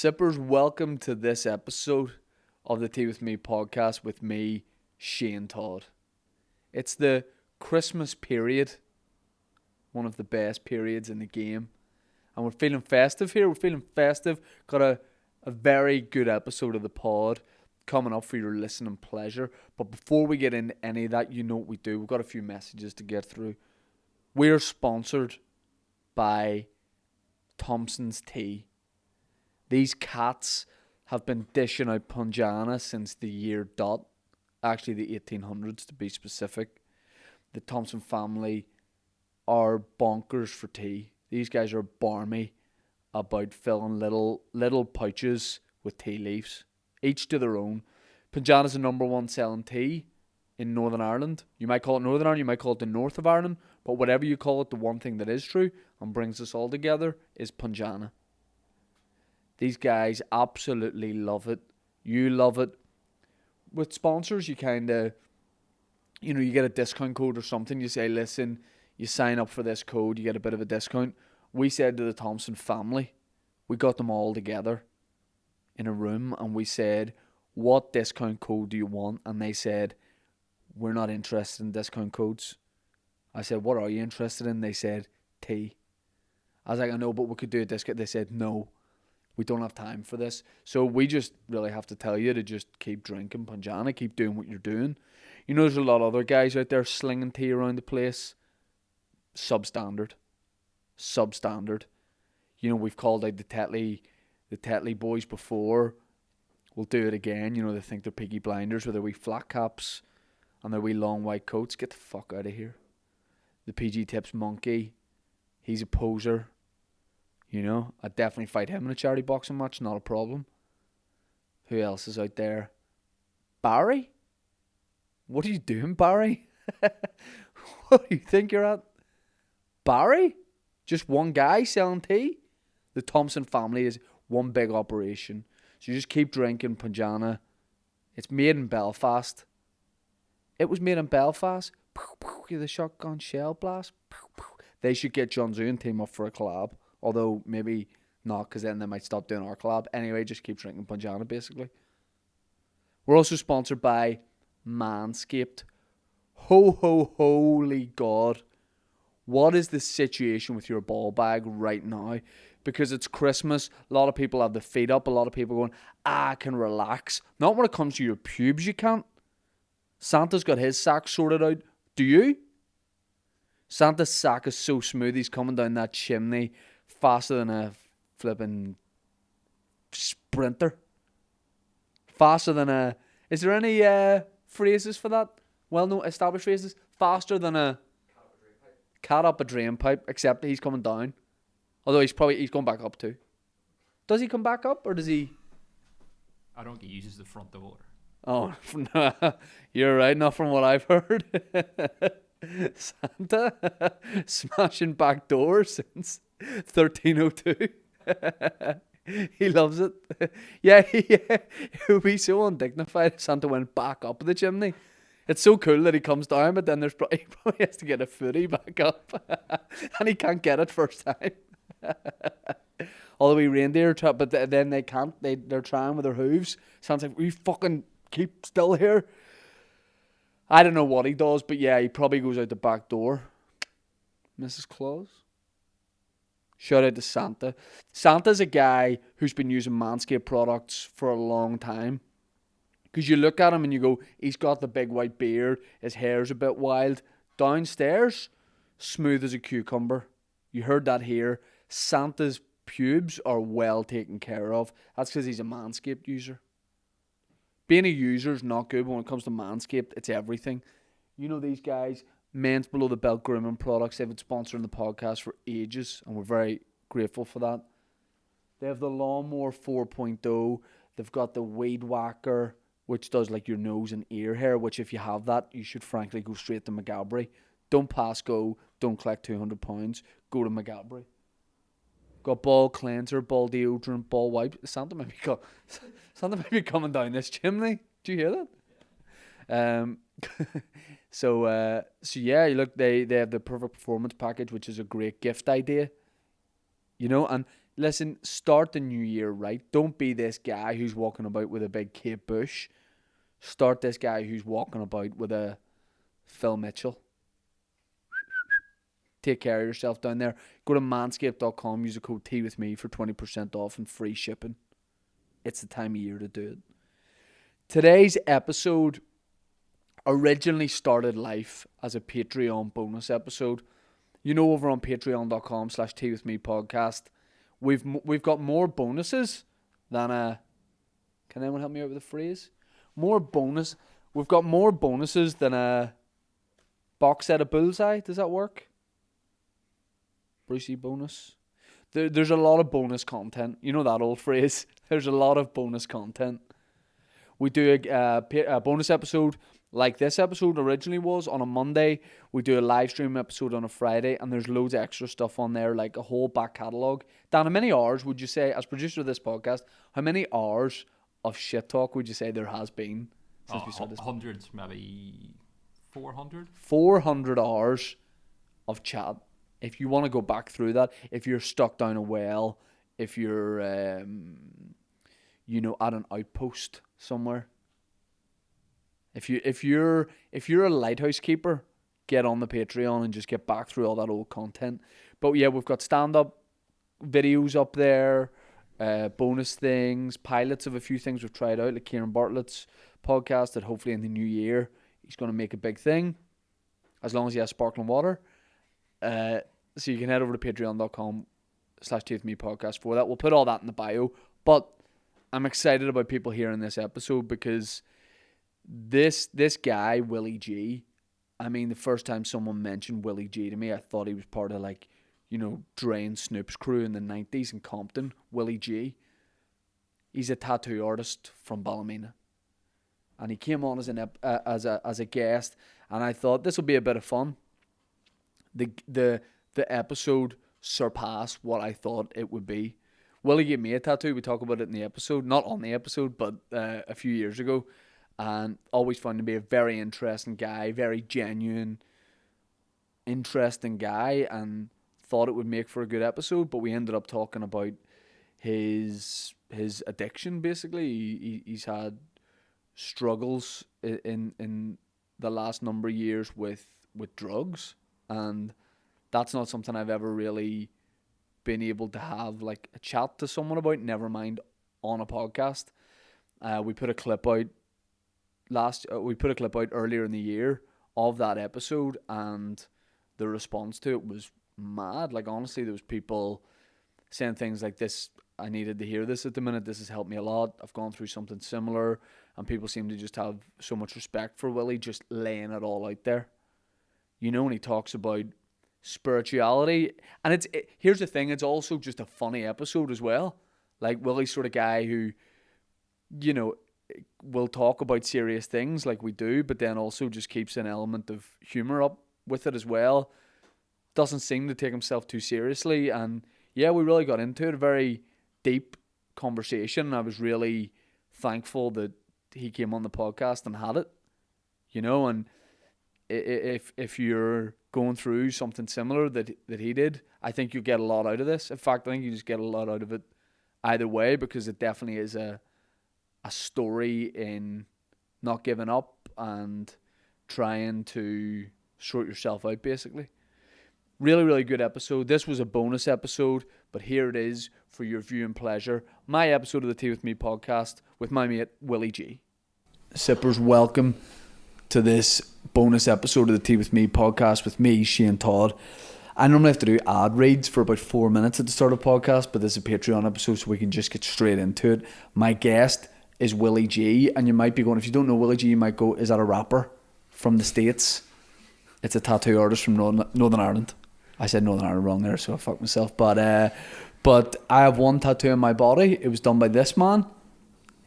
Sippers, welcome to this episode of the Tea With Me podcast with me, Shane Todd. It's the Christmas period, one of the best periods in the game. And we're feeling festive here. Got a very good episode of the pod coming up for your listening pleasure. But before we get into any of that, you know what we do. We've got a few messages to get through. We're sponsored by Thompson's Tea. These cats have been dishing out punjana since the year dot. Actually, the 1800s to be specific. The Thompson family are bonkers for tea. These guys are barmy about filling little pouches with tea leaves, each to their own. Punjana's the number one selling tea in Northern Ireland. You might call it Northern Ireland, you might call it the north of Ireland, but whatever you call it, the one thing that is true and brings us all together is punjana. These guys absolutely love it. You love it. With sponsors, you kind of, you get a discount code or something. You say, listen, you sign up for this code, you get a bit of a discount. We said to the Thompson family, we got them all together in a room and we said, what discount code do you want? And they said, we're not interested in discount codes. I said, what are you interested in? They said, tea. I was like, I know, but we could do a discount. They said, no. We don't have time for this. So we just really have to tell you to just keep drinking punjana, keep doing what you're doing. You know, there's a lot of other guys out there slinging tea around the place. Substandard. You know, we've called out the Tetley boys before. We'll do it again. You know, they think they're Peaky Blinders with their wee flat caps and their wee long white coats. Get the fuck out of here. The PG Tips monkey. He's a poser. You know, I'd definitely fight him in a charity boxing match, not a problem. Who else is out there? Barry? What are you doing, Barry? What do you think you're at? Barry? Just one guy selling tea? The Thompson family is one big operation. So you just keep drinking punjana. It's made in Belfast. It was made in Belfast. The shotgun shell blast. They should get John Zoo and team up for a collab. Although, maybe not, because then they might stop doing our collab. Anyway, just keep drinking punjana, basically. We're also sponsored by Manscaped. Holy God. What is the situation with your ball bag right now? Because it's Christmas. A lot of people have the feet up. A lot of people going, I can relax. Not when it comes to your pubes, you can't. Santa's got his sack sorted out. Do you? Santa's sack is so smooth. He's coming down that chimney faster than a flipping sprinter. Faster than a... Is there any phrases for that? Well-known established phrases? Faster than a... Cat up a drain pipe, except he's coming down. Although he's going back up too. Does he come back up or does he... I don't think he uses the front door. Oh, you're right. Not from what I've heard. Santa smashing back doors since 1302. He loves it. Yeah. It would be so undignified if Santa went back up the chimney. It's so cool that he comes down, but then he probably has to get a footy back up. And he can't get it first time. All the wee reindeer, but then they can't. They're trying with their hooves. Sounds like, we fucking keep still here. I don't know what he does, but yeah, he probably goes out the back door. Mrs. Claus. Shout out to Santa. Santa's a guy who's been using Manscaped products for a long time. Because you look at him and you go, he's got the big white beard, his hair's a bit wild. Downstairs, smooth as a cucumber. You heard that here. Santa's pubes are well taken care of. That's because he's a Manscaped user. Being a user is not good, but when it comes to Manscaped, it's everything. You know these guys, men's below the belt grooming products, they've been sponsoring the podcast for ages, and we're very grateful for that. They have the Lawnmower 4.0. They've got the Weed Whacker, which does like your nose and ear hair, which if you have that, you should frankly go straight to McGabry. Don't pass go, don't collect £200, go to McGabry. Got ball cleanser, ball deodorant, ball wipe. Santa might be coming down this chimney. Do you hear that? So yeah, look, they have the perfect performance package, which is a great gift idea. You know, and Listen, start the new year right. Don't be this guy who's walking about with a big Kate Bush. Start this guy who's walking about with a Phil Mitchell. Take care of yourself down there. Go to manscaped.com, use the code teawithme for 20% off and free shipping. It's the time of year to do it. Today's episode originally started life as a Patreon bonus episode. You know, over on patreon.com/teawithmepodcast, we've got more bonuses than a... Can anyone help me out with the phrase? We've got more bonuses than a box set of Bullseye. Does that work? Brucey bonus. There's a lot of bonus content. You know that old phrase. There's a lot of bonus content. We do a bonus episode like this episode originally was on a Monday. We do a live stream episode on a Friday, and there's loads of extra stuff on there, like a whole back catalogue. Dan, how many hours would you say, as producer of this podcast, how many hours of shit talk would you say there has been since we started this? Hundreds, maybe 400. 400 hours of chat. If you want to go back through that, if you're stuck down a well, if you're, at an outpost somewhere, if you're a lighthouse keeper, get on the Patreon and just get back through all that old content. But yeah, we've got stand-up videos up there, bonus things, pilots of a few things we've tried out, like Kieran Bartlett's podcast that hopefully in the new year he's going to make a big thing, as long as he has sparkling water. So you can head over to patreon.com/teawithmepodcast for that. We'll put all that in the bio. But I'm excited about people hearing this episode because this guy, Willy G, I mean, the first time someone mentioned Willy G to me, I thought he was part of Dre and Snoop's crew in the 90s in Compton. Willy G. He's a tattoo artist from Ballymena. And he came on as a guest, and I thought this will be a bit of fun. The episode surpassed what I thought it would be. Willie gave me a tattoo. We talk about it in the episode, not on the episode, but a few years ago, and always found him to be a very interesting guy, very genuine, interesting guy, and thought it would make for a good episode. But we ended up talking about his addiction. Basically, he's had struggles in the last number of years with drugs, and that's not something I've ever really been able to have like a chat to someone about, never mind on a podcast. We put a clip out earlier in the year of that episode, and the response to it was mad. Like, honestly, there was people saying things like, this, I needed to hear this at the minute, this has helped me a lot, I've gone through something similar. And people seem to just have so much respect for Willie, just laying it all out there. You know, when he talks about spirituality, and here's the thing, it's also just a funny episode as well. Like, Willie's sort of guy who, will talk about serious things like we do, but then also just keeps an element of humor up with it as well. Doesn't seem to take himself too seriously, and yeah, we really got into it, a very deep conversation. I was really thankful that he came on the podcast and had it, and if you're going through something similar that he did, I think you get a lot out of this. In fact, I think you just get a lot out of it either way, because it definitely is a story in not giving up and trying to sort yourself out, basically. Really, really good episode. This was a bonus episode, but here it is for your viewing pleasure. My episode of the Tea With Me podcast with my mate, Willy G. Sippers, welcome to this bonus episode of the Tea With Me podcast with me, Shane Todd. I normally have to do ad reads for about 4 minutes at the start of the podcast, but this is a Patreon episode, so we can just get straight into it. My guest is Willy G, and you might be going, if you don't know Willy G, you might go, is that a rapper from the States? It's a tattoo artist from Northern Ireland. I said Northern Ireland wrong there, so I fucked myself. But I have one tattoo on my body. It was done by this man.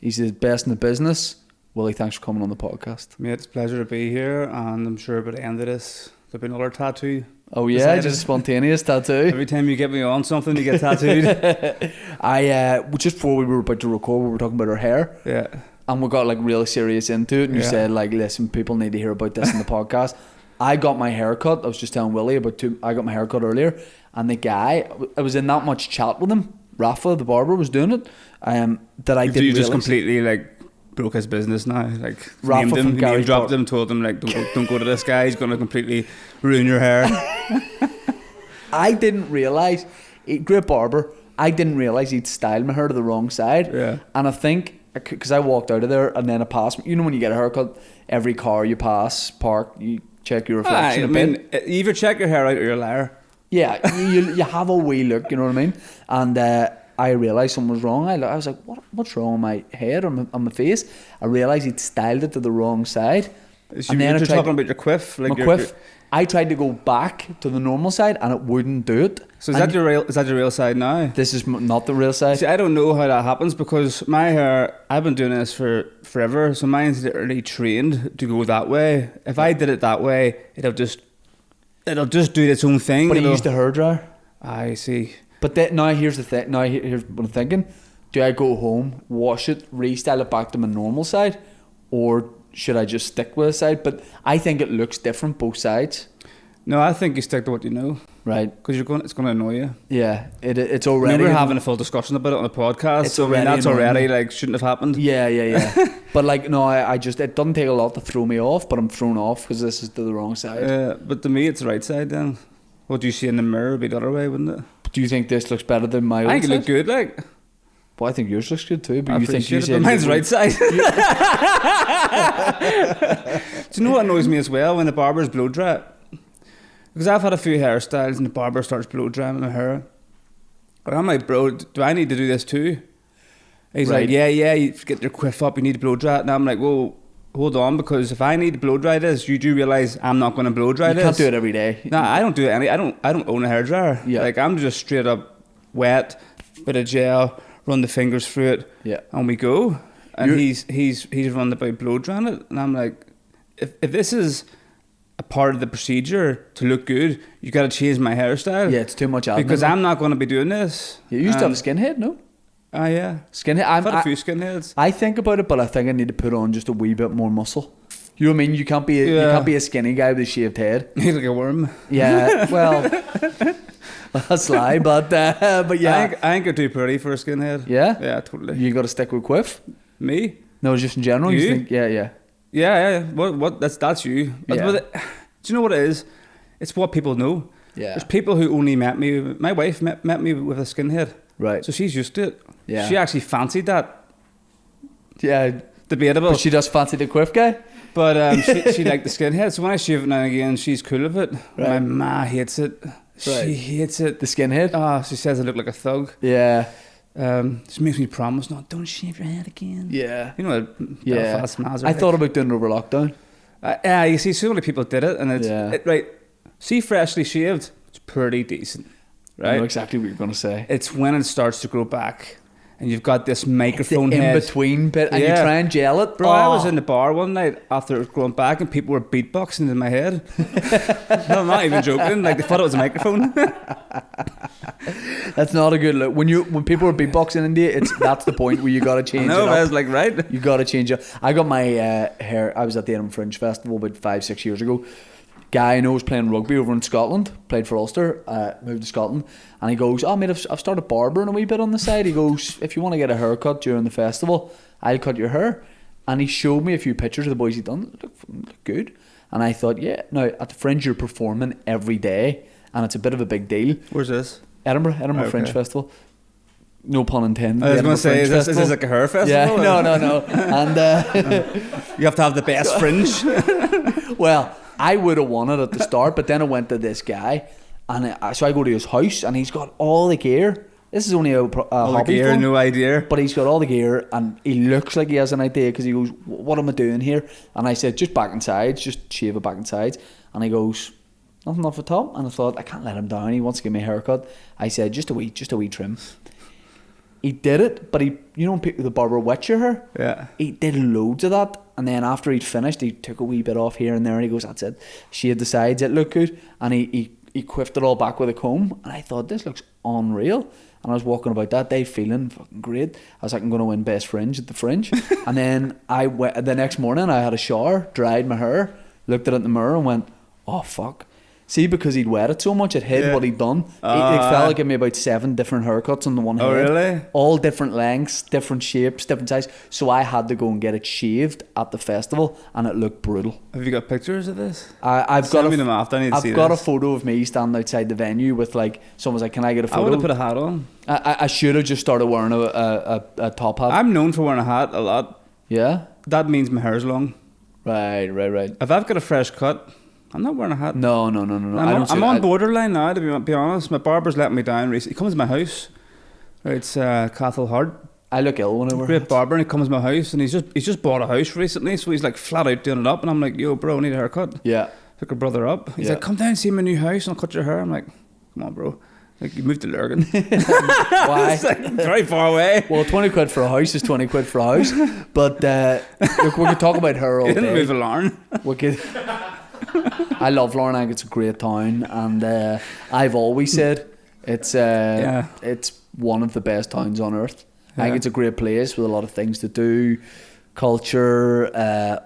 He's the best in the business. Willy, thanks for coming on the podcast. Mate, it's a pleasure to be here, and I'm sure by the end of this, there'll be another tattoo. Oh yeah, just a spontaneous tattoo. Every time you get me on something, you get tattooed. Just before we were about to record, we were talking about our hair. Yeah. And we got like really serious into it, and you said like, listen, people need to hear about this in the podcast. I got my hair cut. I was just telling Willy I got my hair cut earlier, and the guy, I was in that much chat with him, Rafa, the barber, was doing it. That I didn't You realise. just completely like broke his business now. Like Rafa named from him, Gary's name dropped Bar- him, told him like don't go to this guy. He's gonna completely ruin your hair. I didn't realise, great barber, I didn't realise he'd styled my hair to the wrong side. Yeah. And I think, because I walked out of there and then I passed, you know when you get a haircut, every car you pass, park, you check your reflection I a mean, bit. you either check your hair out or you're a liar. Yeah, you have a wee look, you know what I mean? And I realised something was wrong. I was like, what's wrong with my head or on my face? I realised he'd styled it to the wrong side. So you're talking about your quiff? Like my quiff. I tried to go back to the normal side and it wouldn't do it. So is that your real side now? This is not the real side. See, I don't know how that happens because my hair, I've been doing this for forever, so mine's literally trained to go that way. If I did it that way, it'll just do its own thing. But he used a hairdryer. I see. But now here's the thing. Now here's what I'm thinking. Do I go home, wash it, restyle it back to my normal side, or should I just stick with a side? But I think it looks different both sides. No, I think you stick to what you know. Right. Because it's going to annoy you. Yeah, it's already. We were having a full discussion about it on the podcast. It's So I mean, already that's annoying already me. like shouldn't have happened. Yeah. But like no, I just it doesn't take a lot to throw me off, but I'm thrown off because this is to the wrong side. But to me, it's the right side then. What do you see in the mirror would be the other way, wouldn't it? Do you think this looks better than my old I think it side? looked good, like. Well, I think yours looks good too, but I you think you appreciate it, said but mine's right side. Do you know what annoys me as well when the barbers blow dry? Because I've had a few hairstyles and the barber starts blow drying my hair. And I'm like, bro, do I need to do this too? He's Right. like, yeah, you get your quiff up, you need to blow dry it. And I'm like, whoa, hold on, because if I need to blow dry this, you do realise I'm not going to blow dry You this. can't do it every day. No, I don't do it. I don't own a hairdryer. Yeah. Like I'm just straight up wet, bit of gel, run the fingers through it, Yeah. and we go. And You're- he's run about blow drying it, and I'm like, if this is a part of the procedure to look good, you got to change my hairstyle. Yeah, it's too much admin. Because I'm not going to be doing this. You used to have a skinhead, no? Yeah. Skinhead. I've had a few skinheads. I think about it, but I think I need to put on just a wee bit more muscle. You know what I mean? You can't be you Yeah. can't be a skinny guy with a shaved head. He's like a worm. Yeah, well, that's lie, but yeah, I think you're too pretty for a skinhead. yeah. Yeah, totally. You got to stick with Quiff. Me? No, just in general. You You? think? Yeah. Yeah. What? That's you. Yeah. But do you know what it is? It's what people know. Yeah. There's people who only met me. My wife met me with a skinhead, Right. so she's used to it. Yeah. She actually fancied that. Yeah. Debatable. But she does fancy the Quiff guy. But she liked the skinhead. So when I shave it now and again, she's cool with it. Right. My ma hates it. Right. She hates it. The skinhead. She says I look like a thug. Yeah. She makes me promise, no, don't shave your head again. Yeah. You know, Yeah. Belfast Mazzer, I thought about doing it over lockdown. Yeah, you see, so many people did it, and it's Yeah. right. See, freshly shaved, it's pretty decent, I right? know exactly what you're gonna say. It's when it starts to grow back, and you've got this The microphone in head. between bit, and you Yeah. try and gel it, Bro, I was in the bar one night after it was growing back, and people were beatboxing in my head. No, I'm not even joking. Like they thought it was a microphone. That's not a good look. When people are beatboxing in you, that's the point where you gotta change No, it I up. was like, right. You gotta change it. I got my hair. I was at the Edinburgh Fringe Festival about 5-6 years ago. Guy I know was playing rugby over in Scotland. Played for Ulster. Moved to Scotland, and he goes, "Oh mate, I've started barbering a wee bit on the side." He goes, "If you want to get a haircut during the festival, I'll cut your hair." And he showed me a few pictures of the boys he'd done. Look good. And I thought, yeah. Now at the Fringe, you're performing every day, and it's a bit of a big deal. Where's this? Edinburgh Okay. Fringe Festival. No pun intended. I was the going Edinburgh to say, Fringe is this Festival. like a hair Yeah, festival? no. And You have to have the best fringe. well, I would have won it at the start, but then I went to this guy, and so I go to his house, and he's got all the gear. This is only a All the hobby gear, for him, no idea. but he's got all the gear, and he looks like he has an idea because he goes, "What am I doing here?" And I said, "Just back and sides, just shave it back and sides." And he goes, "Nothing off the top." And I thought, I can't let him down. He wants to give me a haircut. I said, just a wee trim. He did it, but when the barber wets your hair, Yeah. he did loads of that, and then after he'd finished, he took a wee bit off here and there, and he goes, "That's it." Shaved the sides, it looked good, and he quiffed it all back with a comb, and I thought, this looks unreal. And I was walking about that day feeling fucking great. I was like, I'm going to win best fringe at the Fringe. And then the next morning I had a shower, dried my hair, looked at it in the mirror and went, oh fuck. See, because he'd wet it so much, it hid what he'd done. It felt like gave me about 7 different haircuts on the one head. Oh, really? All different lengths, different shapes, different sizes. So I had to go and get it shaved at the festival, and it looked brutal. Have you got pictures of this? I've got them after. I need to see I've got this. a photo of me standing outside the venue with like someone's like, "Can I get a photo?" I would have put a hat on. I should have just started wearing a top hat. I'm known for wearing a hat a lot. Yeah. That means my hair's long. Right. If I've got a fresh cut, I'm not wearing a hat. No. I'm on borderline now, to be honest. My barber's letting me down recently. He comes to my house. It's Cathal Hart. I look ill when I wear Great barber, and he comes to my house, and he's just bought a house recently, so he's like flat out doing it up, and I'm like, yo, bro, I need a haircut. Yeah. Took her brother up. He's like, come down and see my new house, and I'll cut your hair. I'm like, come on, bro. Like, you moved to Lurgan. Why? It's like very far away. Well, 20 quid for a house is 20 quid for a house. But look, we could talk about her all You didn't day. move to Larne. We could. I love Larne. I think it's a great town, and I've always said it's one of the best towns on earth. I think it's a great place with a lot of things to do, culture,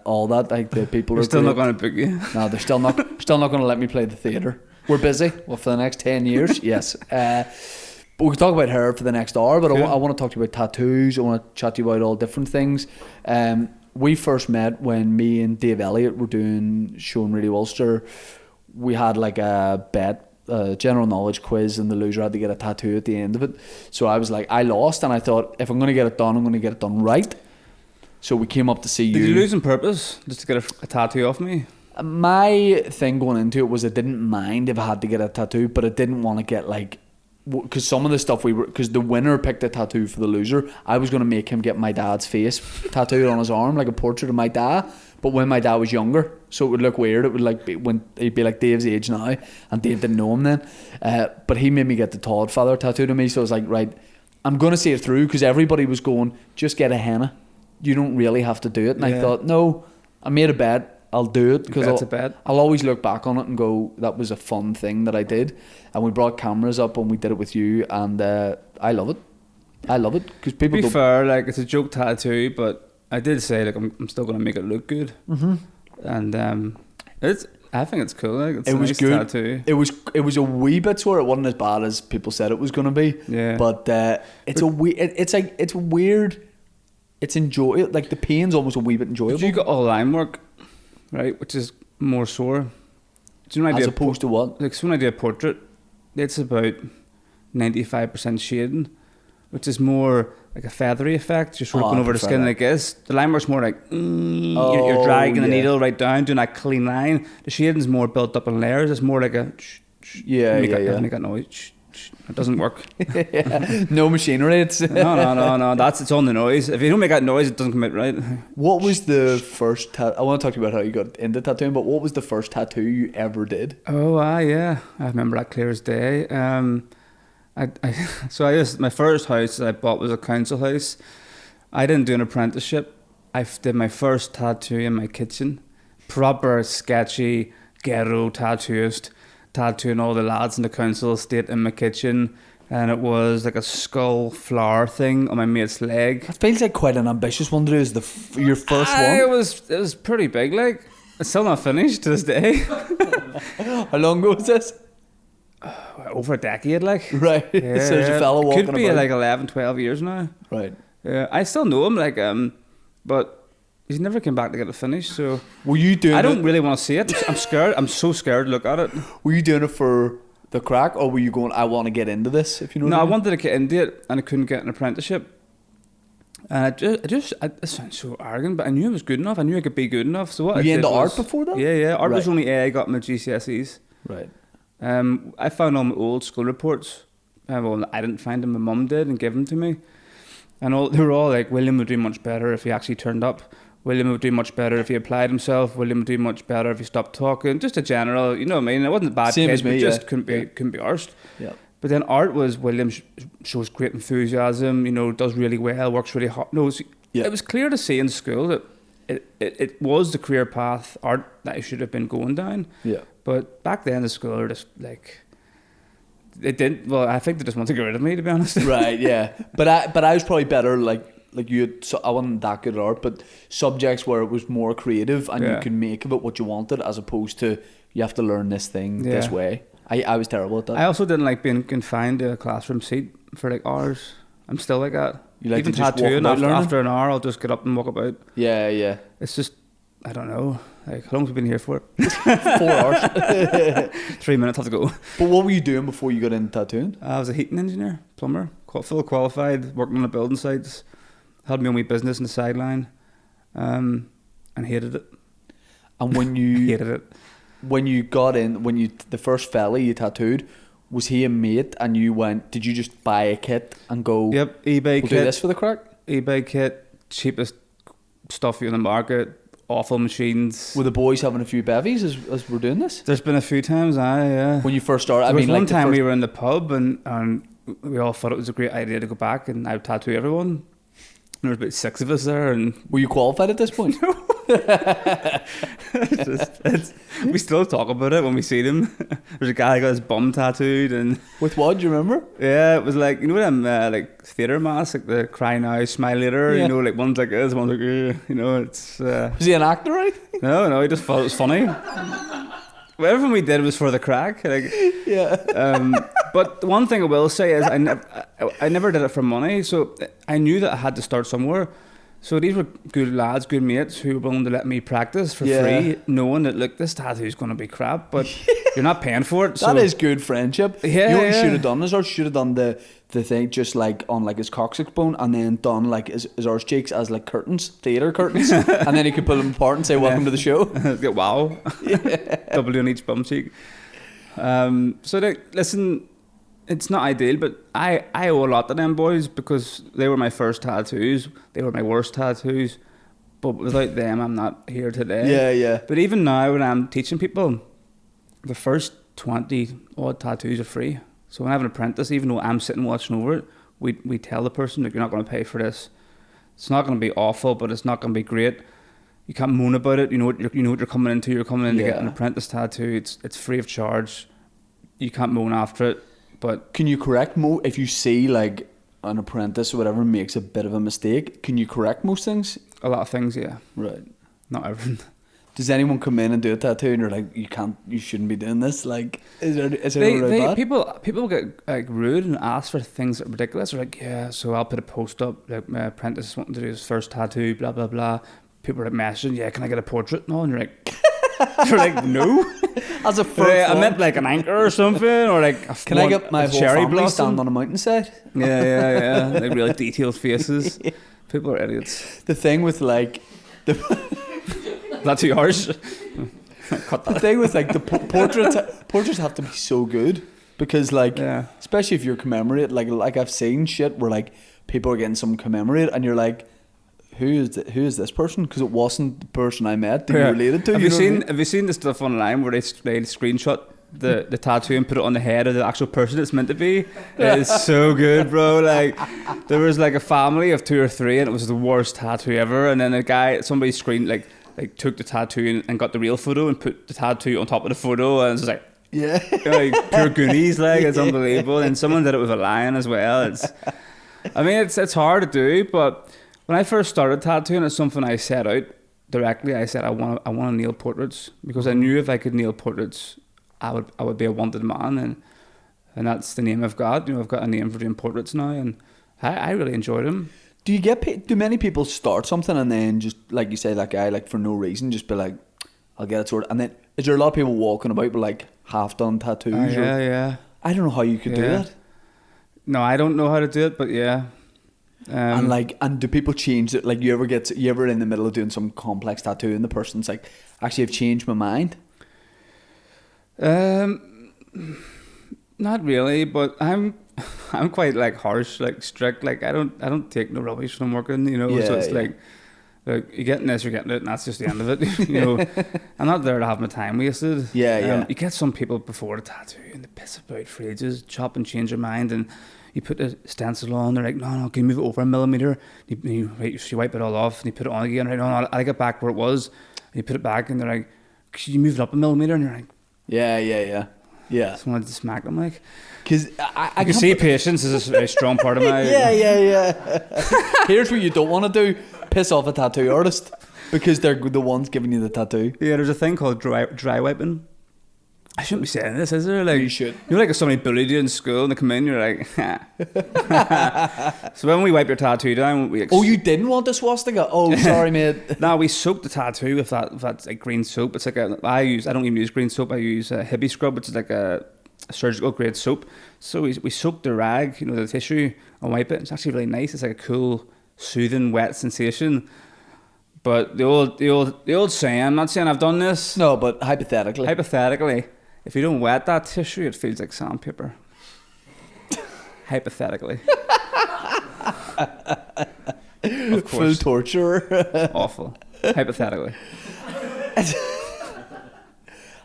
all that. Like the people We're are still great. not going to book you. No, they're still not going to let me play the theatre. We're busy. Well, for the next 10 years, yes. But we can talk about her for the next hour. But Cool. I want to talk to you about tattoos. I want to chat to you about all different things. We first met when me and Dave Elliott were doing Show in Radio Ulster. We had like a bet, general knowledge quiz, and the loser had to get a tattoo at the end of it. So I was like, I lost, and I thought, if I'm going to get it done, I'm going to get it done right. So we came up to see you. Did you lose on purpose just to get a tattoo off me? My thing going into it was I didn't mind if I had to get a tattoo, but I didn't want to get like, because some of the stuff because the winner picked a tattoo for the loser. I was going to make him get my dad's face tattooed on his arm, like a portrait of my dad, but when my dad was younger, so it would look weird. It would like be when he'd be like Dave's age now, and Dave didn't know him then. But he made me get the Todd father tattooed on me, so I was like, right, I'm going to see it through, because everybody was going, just get a henna. You don't really have to do it. And I thought, no, I made a bet. I'll do it, because I'll always look back on it and go, that was a fun thing that I did. And we brought cameras up and we did it with you, and I love it. I love it, because people. To be fair, like, it's a joke tattoo, but I did say, like, I'm still going to make it look good. Mm-hmm. And I think it's cool. Like, it's a nice good. Tattoo. It was a wee bit sore. It wasn't as bad as people said it was going to be. Yeah. But it's weird. It's enjoyable. Like, the pain's almost a wee bit enjoyable. But you got all line work, right, which is more sore. So when I as opposed to what? Like, so when I do a portrait, it's about 95% shading, which is more like a feathery effect, just working over the skin like this. The line work's more like you're dragging the needle right down, doing that clean line. The shading's more built up in layers. It's more like a make that noise. It doesn't work. No machinery. It's no. It's on the noise. If you don't make that noise, it doesn't come out right. What was the first? I want to talk to you about how you got into tattooing, but what was the first tattoo you ever did? Oh, yeah, I remember that clear as day. My first house that I bought was a council house. I didn't do an apprenticeship. I did my first tattoo in my kitchen. Proper sketchy ghetto tattooist. Tattooing all the lads in the council estate in my kitchen, and it was like a skull flower thing on my mate's leg. It feels like quite an ambitious one to do. Is your first one? It was pretty big. Like, it's still not finished to this day. How long ago was this? Over a decade, like. Right. Yeah, So there's a fella walking could be about. like 11, 12 years now. Right. Yeah, I still know him, like, but he's never came back to get it finished. So were you doing? I don't really want to see it. I'm scared. I'm so scared to look at it. Were you doing it for the crack, or were you going, I want to get into this? If you know. No, what I mean? wanted to get into it, and I couldn't get an apprenticeship. And it sounds so arrogant, but I knew it was good enough. I knew I could be good enough. So what? Were you into art before that? Yeah. Art was Right. only A I got in my GCSEs. Right. I found all my old school reports. Well, I didn't find them. My mum did and gave them to me. And they were all like, William would do much better if he actually turned up. William would do much better if he applied himself. William would do much better if he stopped talking. Just a general, you know what I mean? It wasn't a bad Same kid, as me, but yeah. just couldn't be arsed. Yeah. But then art was William shows great enthusiasm, you know, does really well, works really hard. No, it was clear to see in school that it was the career path, art, that I should have been going down. Yeah. But back then the school were just like, it didn't, well, I think they just wanted to get rid of me, to be honest. Right, yeah. But I was probably better, like you had, so I wasn't that good at art, but subjects where it was more creative and you could make of it what you wanted, as opposed to you have to learn this thing this way. I was terrible at that. I also didn't like being confined to a classroom seat for like hours. I'm still like that. You like even to just walk tattooing about learning? after an hour, I'll just get up and walk about. Yeah. It's just, I don't know. Like, how long have we been here for? 4 hours. 3 minutes, have to go. But what were you doing before you got into tattooing? I was a heating engineer, plumber, full qualified, working on the building sites. Had my own wee business on the sideline, and hated it. And when you Hated it. when you got in, the first fella you tattooed, was he a mate? And you went? Did you just buy a kit and go? Yep, eBay We'll kit. do this for the crack. eBay kit, cheapest stuff in the market, awful machines. Were the boys having a few bevies as we're doing this? There's been a few times, yeah. When you first started, There was one time we we were in the pub and we all thought it was a great idea to go back and I would tattoo everyone. There was about 6 of us there, and were you qualified at this point? we still talk about it when we see them. There's a guy who got his bum tattooed, and With what? Do you remember? yeah, it was like, you know them like theatre masks, like the Cry Now, Smile Later. Yeah. You know, like one's like this, one's like you know, it's Was he an actor, right? no, he just thought it was funny. Well, everything we did was for the crack, like. Yeah. But the one thing I will say is I never did it for money, so I knew that I had to start somewhere. So these were good lads, good mates who were willing to let me practice for free, knowing that, look, this tattoo's going to be crap, but you're not paying for it. So. That is good friendship. Yeah, you know what you yeah. should have done is, or should have done the thing just like on like his coccyx bone, and then done like his arse cheeks as like curtains, theatre curtains, and then he could pull them apart and say, "Welcome to the show." Wow. Double on each bum cheek. So listen, it's not ideal, but I owe a lot to them boys because they were my first tattoos. They were my worst tattoos. But without them, I'm not here today. Yeah. But even now, when I'm teaching people, the first 20 odd tattoos are free. So when I have an apprentice, even though I'm sitting watching over it, we tell the person that you're not going to pay for this. It's not going to be awful, but it's not going to be great. You can't moan about it. You know what you're coming into. You're coming in to get an apprentice tattoo. It's free of charge. You can't moan after it. But can you correct if you see like an apprentice or whatever makes a bit of a mistake? Can you correct most things? a lot of things, yeah. Right. Not everything. Does anyone come in and do a tattoo and you're like, you shouldn't be doing this? Like, is it really bad? People get like rude and ask for things that are ridiculous. They're like, yeah, so I'll put a post up, like my apprentice is wanting to do his first tattoo, blah, blah, blah. People are like messaging, yeah, can I get a portrait? No, and you're like, you're like, no. As a I meant like an anchor or something, or like can I get my whole cherry family blossom stand on a mountainside? Yeah. Like really detailed faces. People are idiots. The thing with like That's too harsh. Cut that. The thing with like the portraits have to be so good because like especially if you're commemorate like I've seen shit where like people are getting some commemorate and you're like, who is this person? Because it wasn't the person I met that you related to. Have you seen the stuff online where they screenshot the tattoo and put it on the head of the actual person it's meant to be? It's so good, bro. Like there was like a family of 2 or 3 and it was the worst tattoo ever, and then somebody screened like took the tattoo and got the real photo and put the tattoo on top of the photo, and it's like like pure goonies, like it's unbelievable. And someone did it with a lion as well. It's hard to do, but when I first started tattooing, it's something I set out directly. I said I want to nail portraits because I knew if I could nail portraits, I would be a wanted man, and that's the name I've got. You know, I've got a name for doing portraits now, and I really enjoy them. Do you get paid? Do many people start something and then just like you say, that guy, like for no reason, just be like, I'll get it sorted, and then is there a lot of people walking about with like half done tattoos? Yeah. I don't know how you could do that. No, I don't know how to do it, but yeah. And do people change it? Like you ever in the middle of doing some complex tattoo and the person's like, actually I've changed my mind? Not really, but I'm quite like harsh, like strict. Like I don't take no rubbish when I'm working, you know. So it's like you're getting this, you're getting it, and that's just the end of it. You know, I'm not there to have my time wasted. You get some people before the tattoo and they piss about for ages, chop and change their mind, and you put the stencil on. They're like, no, can you move it over a millimeter? You wipe it all off and you put it on again. Right? No, I like it back where it was. And you put it back, and they're like, can you move it up a millimeter? And you're like, yeah. Just wanted to smack them, like. Because I can see patience is a very strong part of my. Yeah. Here's what you don't want to do: piss off a tattoo artist because they're the ones giving you the tattoo. Yeah, there's a thing called dry wiping. I shouldn't be saying this, is there? Like, You should. You know, like if somebody bullied you in school and they come in, you're like, So when we wipe your tattoo down, we Oh, you didn't want the swastika? Oh, sorry, mate. No, we soak the tattoo with that like green soap. It's like I don't even use green soap. I use Hippie Scrub, which is like a surgical grade soap. So we soak the rag, you know, the tissue, and wipe it. It's actually really nice. It's like a cool, soothing, wet sensation. But the old saying, I'm not saying I've done this. No, but hypothetically. If you don't wet that tissue, it feels like sandpaper. Hypothetically. Of course. Full torture. Awful. Hypothetically.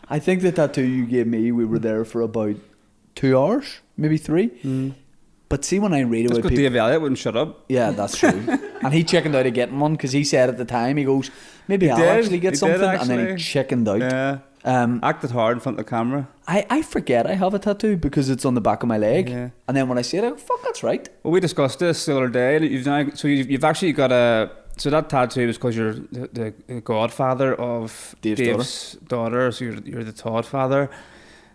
I think the tattoo you gave me, we were there for about 2 hours, maybe 3. But see, when I read That's about because people, Dave Elliott wouldn't shut up. yeah, that's true. And he chickened out of getting one because he said at the time, he goes, maybe I'll did. actually get He something, did, and then he actually. chickened out. Yeah. Acted hard in front of the camera. I forget I have a tattoo because it's on the back of my leg, Yeah. and then when I see it, I go, fuck, that's right. Well, we discussed this the other day. You've actually got so that tattoo is because you're the godfather of Dave's daughter. So you're the Todd father,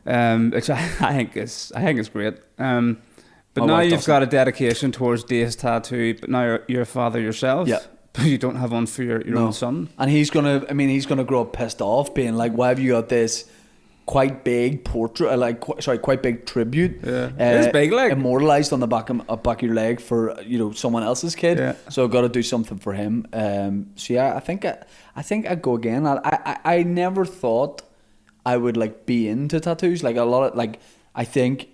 which I think is great. But My now wife you've doesn't. got a dedication towards Dave's tattoo. But now you're a father yourself. Yeah. But you don't have one for your No. own son. And he's gonna grow up pissed off, being like, why have you got this quite big portrait, quite big tribute, Yeah. It's big, like. immortalized on the back of your leg for someone else's kid. Yeah. So I've got to do something for him. So yeah, I think I'd go again. I never thought I would like be into tattoos. Like a lot of I think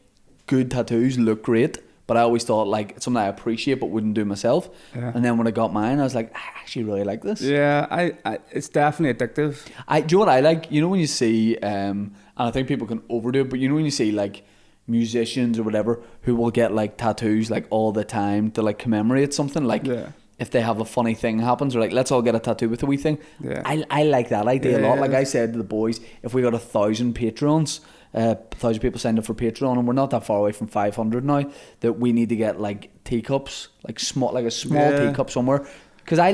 good tattoos look great, but I always thought like it's something I appreciate but wouldn't do myself. Yeah. And then when I got mine, I was like, I actually really like this. Yeah, I it's definitely addictive. Do you know what I like? You know when you see, and I think people can overdo it, but you know when you see like musicians or whatever who will get like tattoos like all the time to like commemorate something, like Yeah. if they have a funny thing happens, or like let's all get a tattoo with a wee thing. Yeah. I like that idea a lot. Like Yeah. I said to the boys, if we got 1,000 patrons, 1,000 people signed up for Patreon, and we're not that far away from 500 now, that we need to get like teacups, like a small Yeah. teacup somewhere. Because I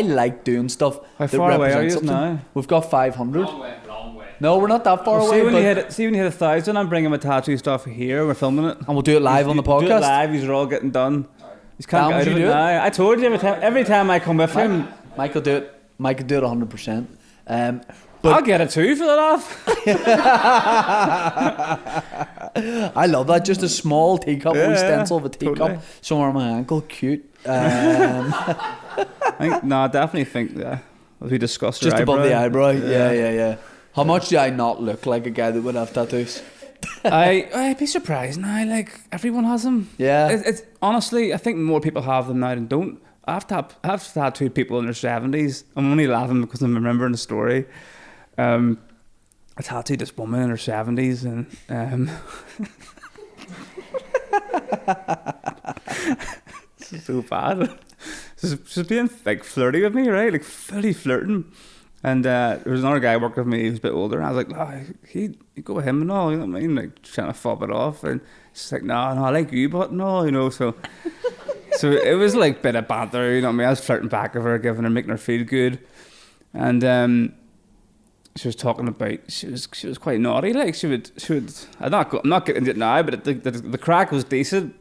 like doing stuff. How that far away are represents you something. now? We've got 500. Long way. No, we're not that far Well, away. see when But, you hit 1,000, I'm bringing my tattoo stuff here. We're filming it. and we'll do it live on the Do it podcast. live. These are all getting done. He's can't Dan, get would out you of it do it? now. I told you every time I come with him, Mike will do it. Mike will do it 100%. I'll get it too for the laugh. I love that. Just a small teacup, Yeah, wee stencil of a teacup totally. somewhere on my ankle. Cute. I definitely think that. As we discussed, Just your above the eyebrow. Yeah. Yeah. How much do I not look like a guy that would have tattoos? I'd be surprised now. Like everyone has them. Yeah. It's honestly, I think more people have them now than don't. I've tattooed people in their 70s. I'm only laughing because I'm remembering the story. I tattooed this woman in her 70s, and this is so bad. She's being like flirty with me, right? Like fully flirting. And there was another guy working with me who's a bit older, and I was like, "Oh, you go with him and all," you know what I mean? Like trying to fob it off, and she's like, "No, I like you, but no," you know. So it was like a bit of banter, you know what I mean? I was flirting back with her, giving her, making her feel good, and she was talking about she was quite naughty, like she would. I'm not getting into it now, but the crack was decent.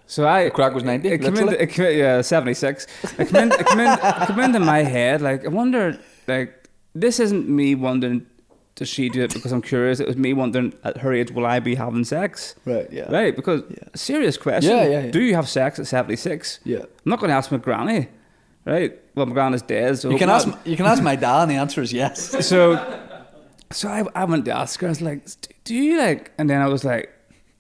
So The crack was 90, literally? 76. It come into my head, like, I wonder, like, this isn't me wondering, does she do it because I'm curious? It was me wondering, at her age, will I be having sex? Right, yeah. Right, because, serious question. Yeah. Do you have sex at 76? Yeah. I'm not going to ask my granny, right? Well, my granny's dead, so... You can ask my dad, and the answer is yes. So I went to ask her, I was like, do you, like... And then I was like,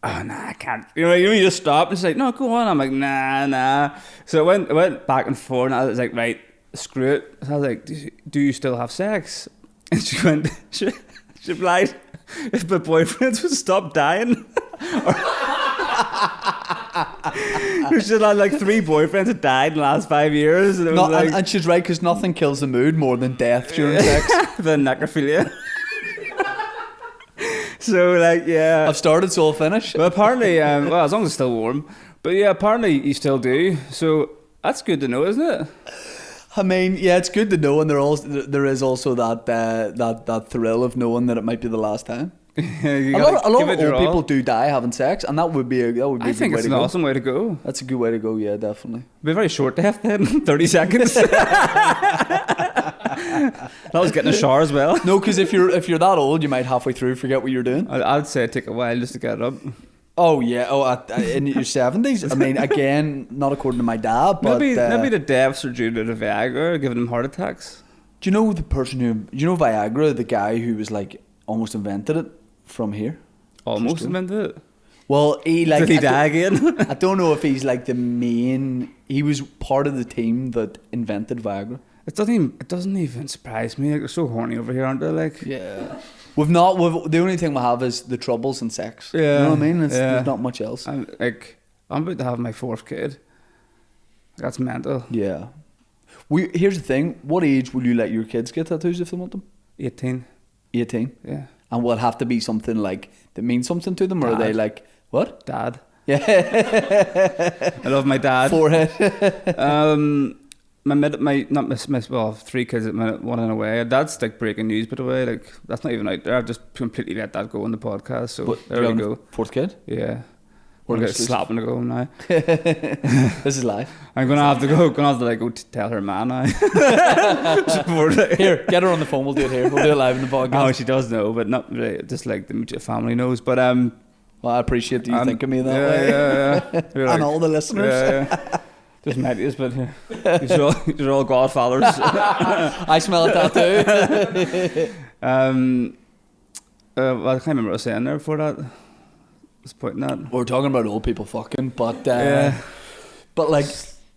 oh, nah, I can't. You know, you just stop. It's like, no, go on. I'm like, nah. So I went back and forth, and I was like, right, screw it. So I was like, do you still have sex? And she went, she replied, if my boyfriends would stop dying. She had like 3 boyfriends that died in the last 5 years. And it was like, and she's right, because nothing kills the mood more than death during sex. the necrophilia. So, like, yeah. I've started, so I'll finish. Well, apparently, well, as long as it's still warm. But yeah, apparently you still do. So that's good to know, isn't it? I mean, yeah, it's good to know, and there is also that thrill of knowing that it might be the last time. You A gotta lot give of it your old people all. do die having sex, and that would be a good I think way it's to an go. awesome way to go. That's a good way to go. Yeah, definitely. Be a very short death then, 30 seconds. That was getting a shower as well. No, because if you're that old, you might halfway through forget what you're doing. I'd say take a while just to get it up. Oh yeah. Oh, in your 70s. I mean, again, not according to my dad, but Maybe the deaths are due to the Viagra giving them heart attacks. do you know the person who? Do you know Viagra, the guy who was like almost invented it from here? Almost true. invented it. Well, he like Did he die again? I don't know if he's like the main. He was part of the team that invented Viagra. It doesn't even surprise me. Like, they're so horny over here, aren't they? Like, Yeah. We've the only thing we have is the troubles and sex. Yeah, You know what I mean? yeah. There's not much else. I'm about to have my 4th kid. That's mental. Yeah. Here's the thing. What age will you let your kids get tattoos if they want them? 18. 18. Yeah. And will it have to be something like that means something to them, or are they Dad. like what? Dad. Yeah. I love my dad. Forehead. Well, 3 kids at the minute, 1 in a way. That's like breaking news, by the way. Like, that's not even out there. I've just completely let that go on the podcast. So But there you're we on go. 4th kid. Yeah. What We're an getting exclusive. slapping to go now. This is live. I'm gonna have to like go tell her man now. Here, get her on the phone. We'll do it here. We'll do it live in the podcast. Oh, she does know, but not really. Just like the immediate family knows. But Well, I appreciate that you think of me that way. Yeah. You're And like- all the listeners. Yeah. Just met you, but you're all godfathers. I smell a tattoo. Well, I can't remember what I was saying there before that. I was pointing at. We're talking about old people fucking, but Yeah. but like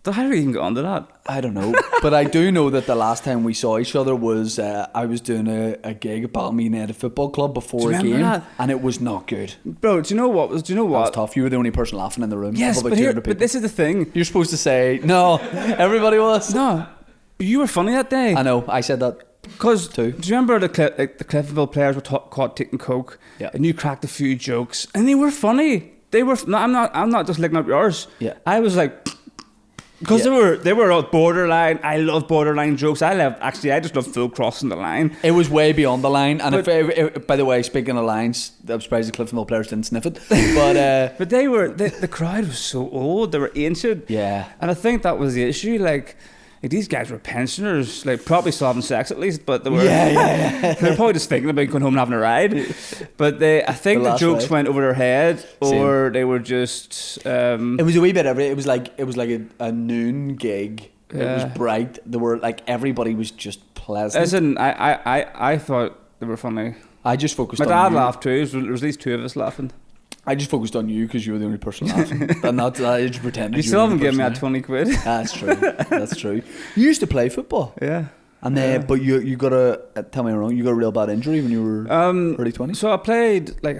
So how do we even get onto that? I don't know. But I do know that the last time we saw each other was I was doing a gig at Ballymena at a football club before Do a you remember game, that? and it was not good. Bro, do you know what? Do you know That was what? tough. You were the only person laughing in the room. Yes, of about but 200 people. this is the thing. You're supposed to say no. Everybody was. No, you were funny that day. I know. I said that. Because Too. do you remember the Cliftonville players were caught taking coke? Yeah. And you cracked a few jokes, and they were funny. They were. No, I'm not just licking up yours. Yeah. I was like, because they were all borderline. I love borderline jokes. I just love full crossing the line. It was way beyond the line. And But- if by the way, speaking of lines, I'm surprised the Cliftonville players didn't sniff it. But But they were the crowd was so old. They were ancient. yeah. And I think that was the issue. Like these guys were pensioners, like probably still having sex at least, but they were Yeah. they were probably just thinking about going home and having a ride. But I think The the last jokes ride. went over their head, or they were just It was a wee bit it was like a noon gig. It Yeah. was bright. There were like everybody was just pleasant. Listen, I thought they were funny. I just focused My on dad you. laughed too. There was at least 2 of us laughing. I just focused on you because you were the only person laughing. And not I just pretended You you still were haven't the given me person that 20 quid. That's true. That's true. You used to play football. Yeah. And then Yeah. but you got tell me I'm wrong, you got a real bad injury when you were early 20s? So I played I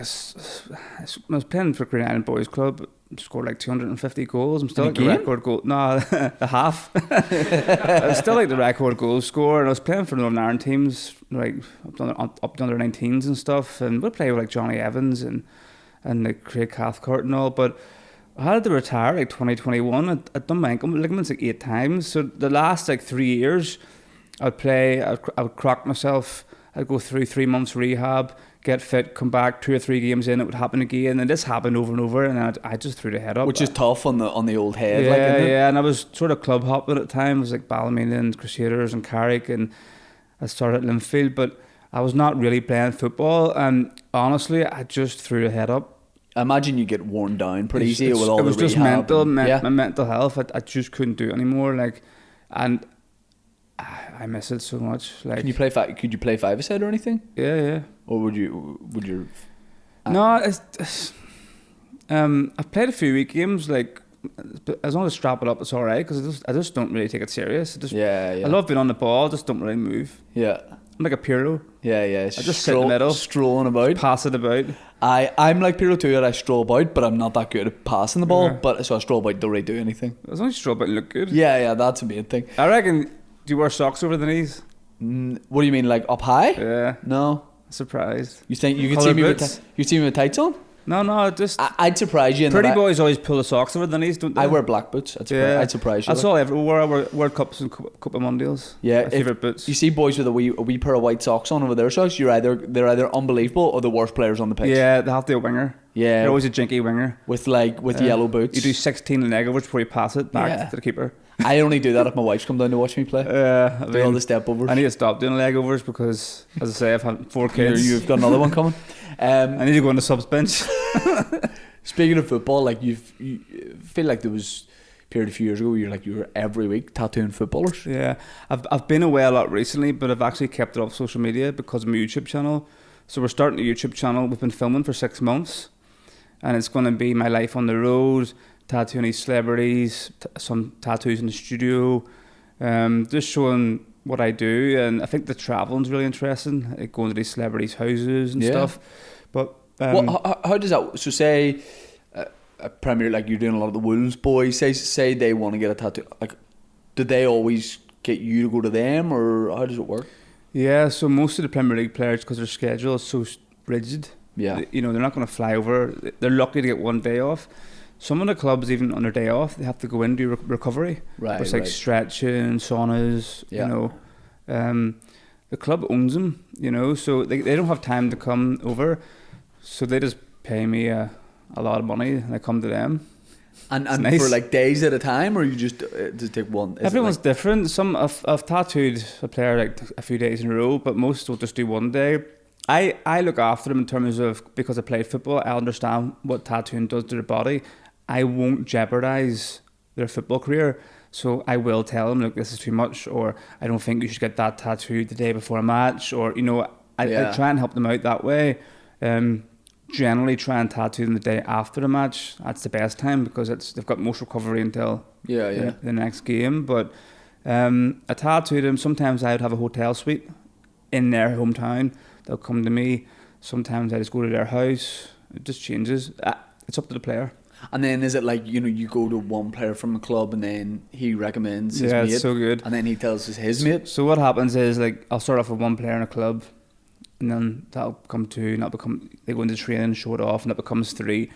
was playing for Green Island Boys Club. Scored like 250 goals. I'm still In a like the game? record goal. No, a half. I was still like the record goal scorer, and I was playing for Northern Ireland teams, like up to under 19s and stuff. And we'd play with like Johnny Evans and like Craig Cathcart and all. But I had to retire like 2021. I'd done my ankle ligaments like 8 times. So the last like 3 years, I'd play. I would crack myself. I'd go through 3 months rehab, get fit, come back 2 or 3 games in, it would happen again, and this happened over and over, and I just threw the head up. Which is tough on the old head. Yeah, like, isn't it? yeah, and I was sort of club hopping at the time. I was like Ballymena and Crusaders and Carrick, and I started at Linfield, but I was not really playing football, and honestly, I just threw the head up. I imagine you get worn down pretty easy It's- with all it was the just rehab mental, and- yeah. my mental health. I just couldn't do it anymore, like, and I miss it so much. Like, Could you play 5-a-side or anything? yeah. Or would you No, it's I've played a few week games. Like, but as long as I strap it up, it's all right. Because I just don't really take it serious. yeah. I love being on the ball. Just don't really move. Yeah. I'm like a Pirlo. Yeah. I just sit in the middle. strolling about. Pass it about. I'm like Pirlo too, and I stroll about, but I'm not that good at passing the ball. Yeah. But so I stroll about, don't really do anything. As long as you stroll about and look good. Yeah, that's a main thing. I reckon. Do you wear socks over the knees? What do you mean, like up high? Yeah. No. Surprised. You think you could Colour see me boots? with tights on? No, just I'd surprise you. In pretty that boys always pull the socks over their knees, don't they? I wear black boots. I'd surprise you. That's all everywhere. I wear World Cups and Cup of Mondials. Yeah, my favourite boots. You see boys with a wee pair of white socks on over their socks, they're either unbelievable or the worst players on the pitch. Yeah, they have to be a winger. Yeah, they're always a jinky winger with yellow boots. You do 16 leg overs before you pass it back to the keeper. I only do that if my wife's come down to watch me play. Do all the step overs. I need to stop doing leg overs because, as I say, I've had 4 kids. You've got another one coming. I need to go on the subs bench. Speaking of football, like you feel like there was a period a few years ago where you were every week tattooing footballers. Yeah, I've been away a lot recently, but I've actually kept it off social media because of my YouTube channel. So we're starting a YouTube channel. We've been filming for 6 months, and it's going to be my life on the road, tattooing these celebrities, some tattoos in the studio, just showing what I do. And I think the travelling's really interesting, like going to these celebrities' houses and stuff. But how does that? So say a Premier, like you're doing a lot of the Wolves boys. Say they want to get a tattoo. Like, do they always get you to go to them, or how does it work? Yeah, so most of the Premier League players, because their schedule is so rigid, they're not going to fly over. They're lucky to get one day off. Some of the clubs, even on their day off, they have to go in and do recovery. Right, it's like stretching, saunas, the club owns them, so they don't have time to come over. So they just pay me a lot of money and I come to them. And nice. For like days at a time, or you just take one? Everyone's different. Some I've tattooed a player like a few days in a row, but most will just do one day. I look after them in terms of, because I play football, I understand what tattooing does to their body. I won't jeopardise their football career, so I will tell them, look, this is too much, or I don't think you should get that tattooed the day before a match, or I try and help them out that way. Generally try and tattoo them the day after the match. That's the best time because they've got most recovery until the next game. But I tattooed them. Sometimes I would have a hotel suite in their hometown. They'll come to me. Sometimes I just go to their house. It just changes. It's up to the player. And then is it like, you go to one player from the club and then he recommends his mate? It's so good. And then he tells his mate? So what happens is, like, I'll start off with one player in a club, and then that'll become 2, and they go into training, show it off, and that becomes 3.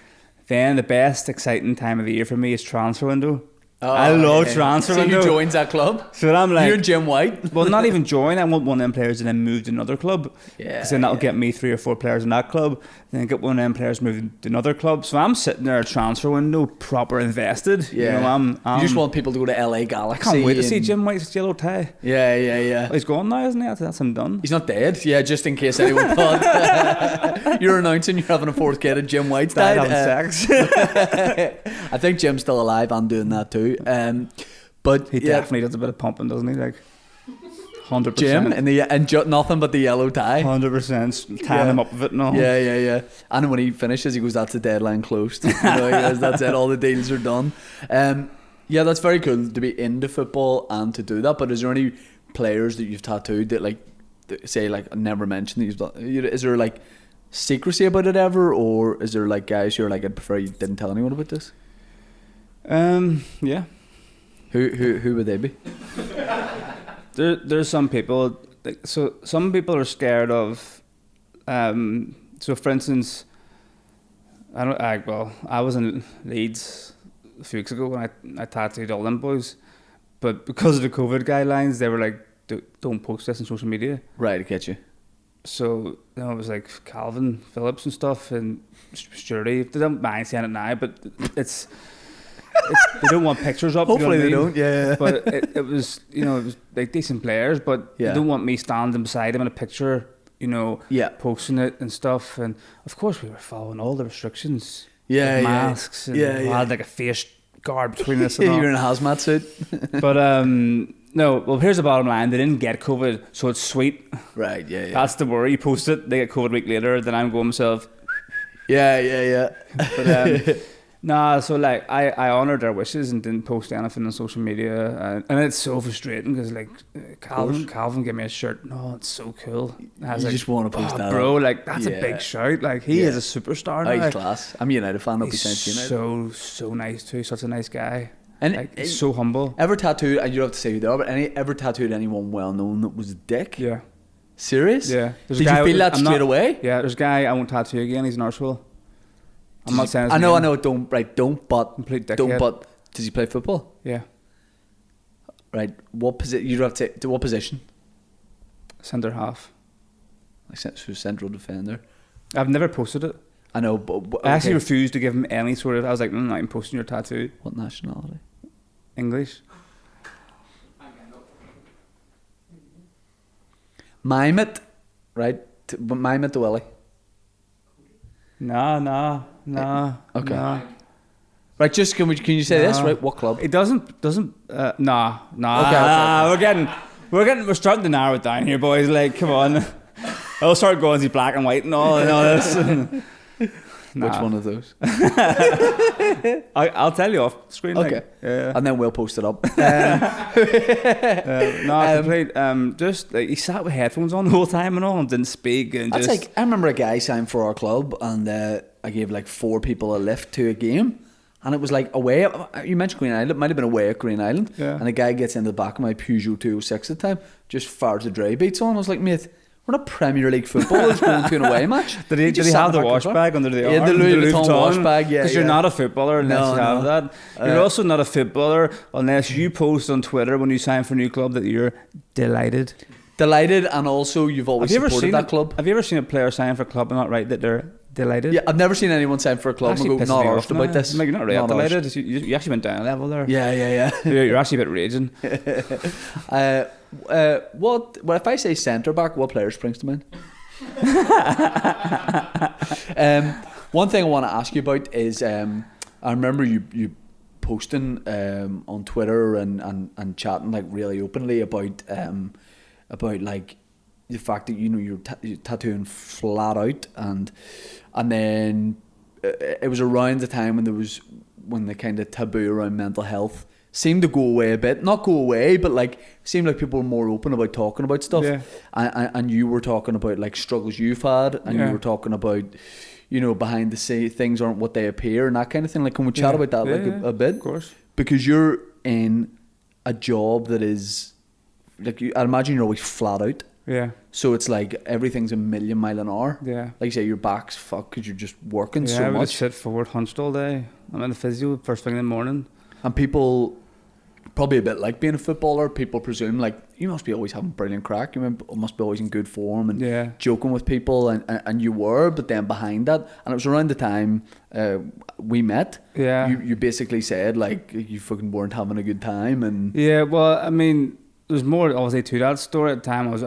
Then the best exciting time of the year for me is transfer window. I love transfer window. So you joins that club? So I'm like, you're Jim White? Well, not even join. I want one of them players and then move to another club. Yeah. Because then that'll get me 3 or 4 players in that club. Then get one of them players moving to another club. So I'm sitting there at transfer window, proper invested. Yeah. You just want people to go to LA Galaxy. I can't wait to see Jim White's yellow tie. Yeah. Oh, he's gone now, isn't he? That's him done. He's not dead. Yeah, just in case anyone thought you're announcing you're having a 4th kid and Jim White's died. Having sex. I think Jim's still alive and doing that too. But he definitely does a bit of pumping, doesn't he? Like 100%. Jim and nothing but the yellow tie. 100%. Tying him up with it and all. Yeah. And when he finishes, he goes, "That's the deadline closed." He goes, "That's it. All the deals are done." That's very cool to be into football and to do that. But is there any players that you've tattooed that I never mentioned that you've done? Is there like secrecy about it ever, or is there like guys you're like, I'd prefer you didn't tell anyone about this? Yeah. Who would they be? There's some people. So some people are scared of. So for instance, I was in Leeds a few weeks ago when I tattooed all them boys, but because of the COVID guidelines, they were like, don't post this on social media. Right, I get you. So it was like Calvin Phillips and stuff and Sturdy. They don't mind saying it now, but they don't want pictures up. Hopefully they don't. Yeah. But it was it was like decent players, but they don't want me standing beside them in a picture. Posting it and stuff. And of course, we were following all the restrictions. Yeah, masks. And we had like a face guard between us. And all. You're in a hazmat suit. But no. Well, here's the bottom line: they didn't get COVID, so it's sweet. Right. Yeah. That's the worry. You post it, they get COVID a week later. Then I'm going myself. Yeah. But so like I honoured their wishes and didn't post anything on social media, and it's so frustrating because like Calvin gave me a shirt. No, it's so cool. I was just want to post that, bro. Like that's a big shout. Like he is a superstar. He's class. I'm a United fan. I'll be sent to United. So nice too. Such a nice guy. And like, he's so humble. Ever tattooed? And you don't have to say who they are, but ever tattooed anyone well known that was a dick? Yeah. Serious? Yeah. Did you feel that straight away? Yeah. There's a guy I won't tattoo again. He's an arsehole. I'm not saying his I know. name. Don't. But Complete don't. dickhead. But does he play football? Yeah, Right. What position? You don't have to. What position? centre half. Like central defender. I've never posted it. I know, but I actually okay. refused to give him any sort of. I was like, I'm not even posting your tattoo. What nationality? English. Mime it, right? Mime it to Willy. Nah. Okay. Nah. Right. Just can you say this? No. Right. What club? It doesn't. Nah. Okay. We're starting to narrow it down here, boys. Like, come on. I'll start going to black and white and all this. Nah. Which one of those? I'll tell you off screen. Okay. Like, yeah. And then we'll post it up. Complete. Just like, he sat with headphones on the whole time and all, and didn't speak. And That's just like, I remember a guy signed for our club, and I gave like 4 people a lift to a game, and it was like away. You mentioned Green Island, it might have been away at Green Island, Yeah. and a guy gets into the back of my Peugeot 206 at the time, just fires the dry beats on. I was like, mate, we're not Premier League football. It's going to an away match. Did he just sat have in the back of wash car. bag under the Yeah, arm? the Louis Vuitton wash bag, yeah. Because you're not a footballer unless No, you have no. that. You're also not a footballer unless you post on Twitter when you sign for a new club that you're delighted. Delighted, and also you've always supported that club. Have you ever seen a player sign for a club and not write that they're delighted? Yeah, I've never seen anyone sign for a club and Actually go, pisses not me arsed off about now. this. Like, you're not really Not delighted. arsed. You actually went down a level there. Yeah. You're actually a bit raging. What if I say centre back? What player springs to mind? One thing I want to ask you about is I remember you posting on Twitter and chatting like really openly about like the fact that you're tattooing flat out, and then it was around the time when the kind of taboo around mental health seemed to go away a bit. Not go away, but like seemed like people were more open about talking about stuff. Yeah. And you were talking about like struggles you've had, and you were talking about, behind the scene things aren't what they appear and that kind of thing. Like, can we chat about that a bit? Of course. Because you're in a job that is like, I imagine you're always flat out. Yeah. So it's like everything's a million mile an hour. Yeah. Like you say, your back's fucked because you're just working Yeah, so I would much. just sit forward hunched all day. I'm in the physio first thing in the morning. And people, probably a bit like being a footballer, people presume like you must be always having brilliant crack. You must be always in good form and joking with people, and you were. But then behind that, and it was around the time we met. Yeah. You basically said like you fucking weren't having a good time, and Yeah, well, I mean, there's more obviously to that story. At the time, I was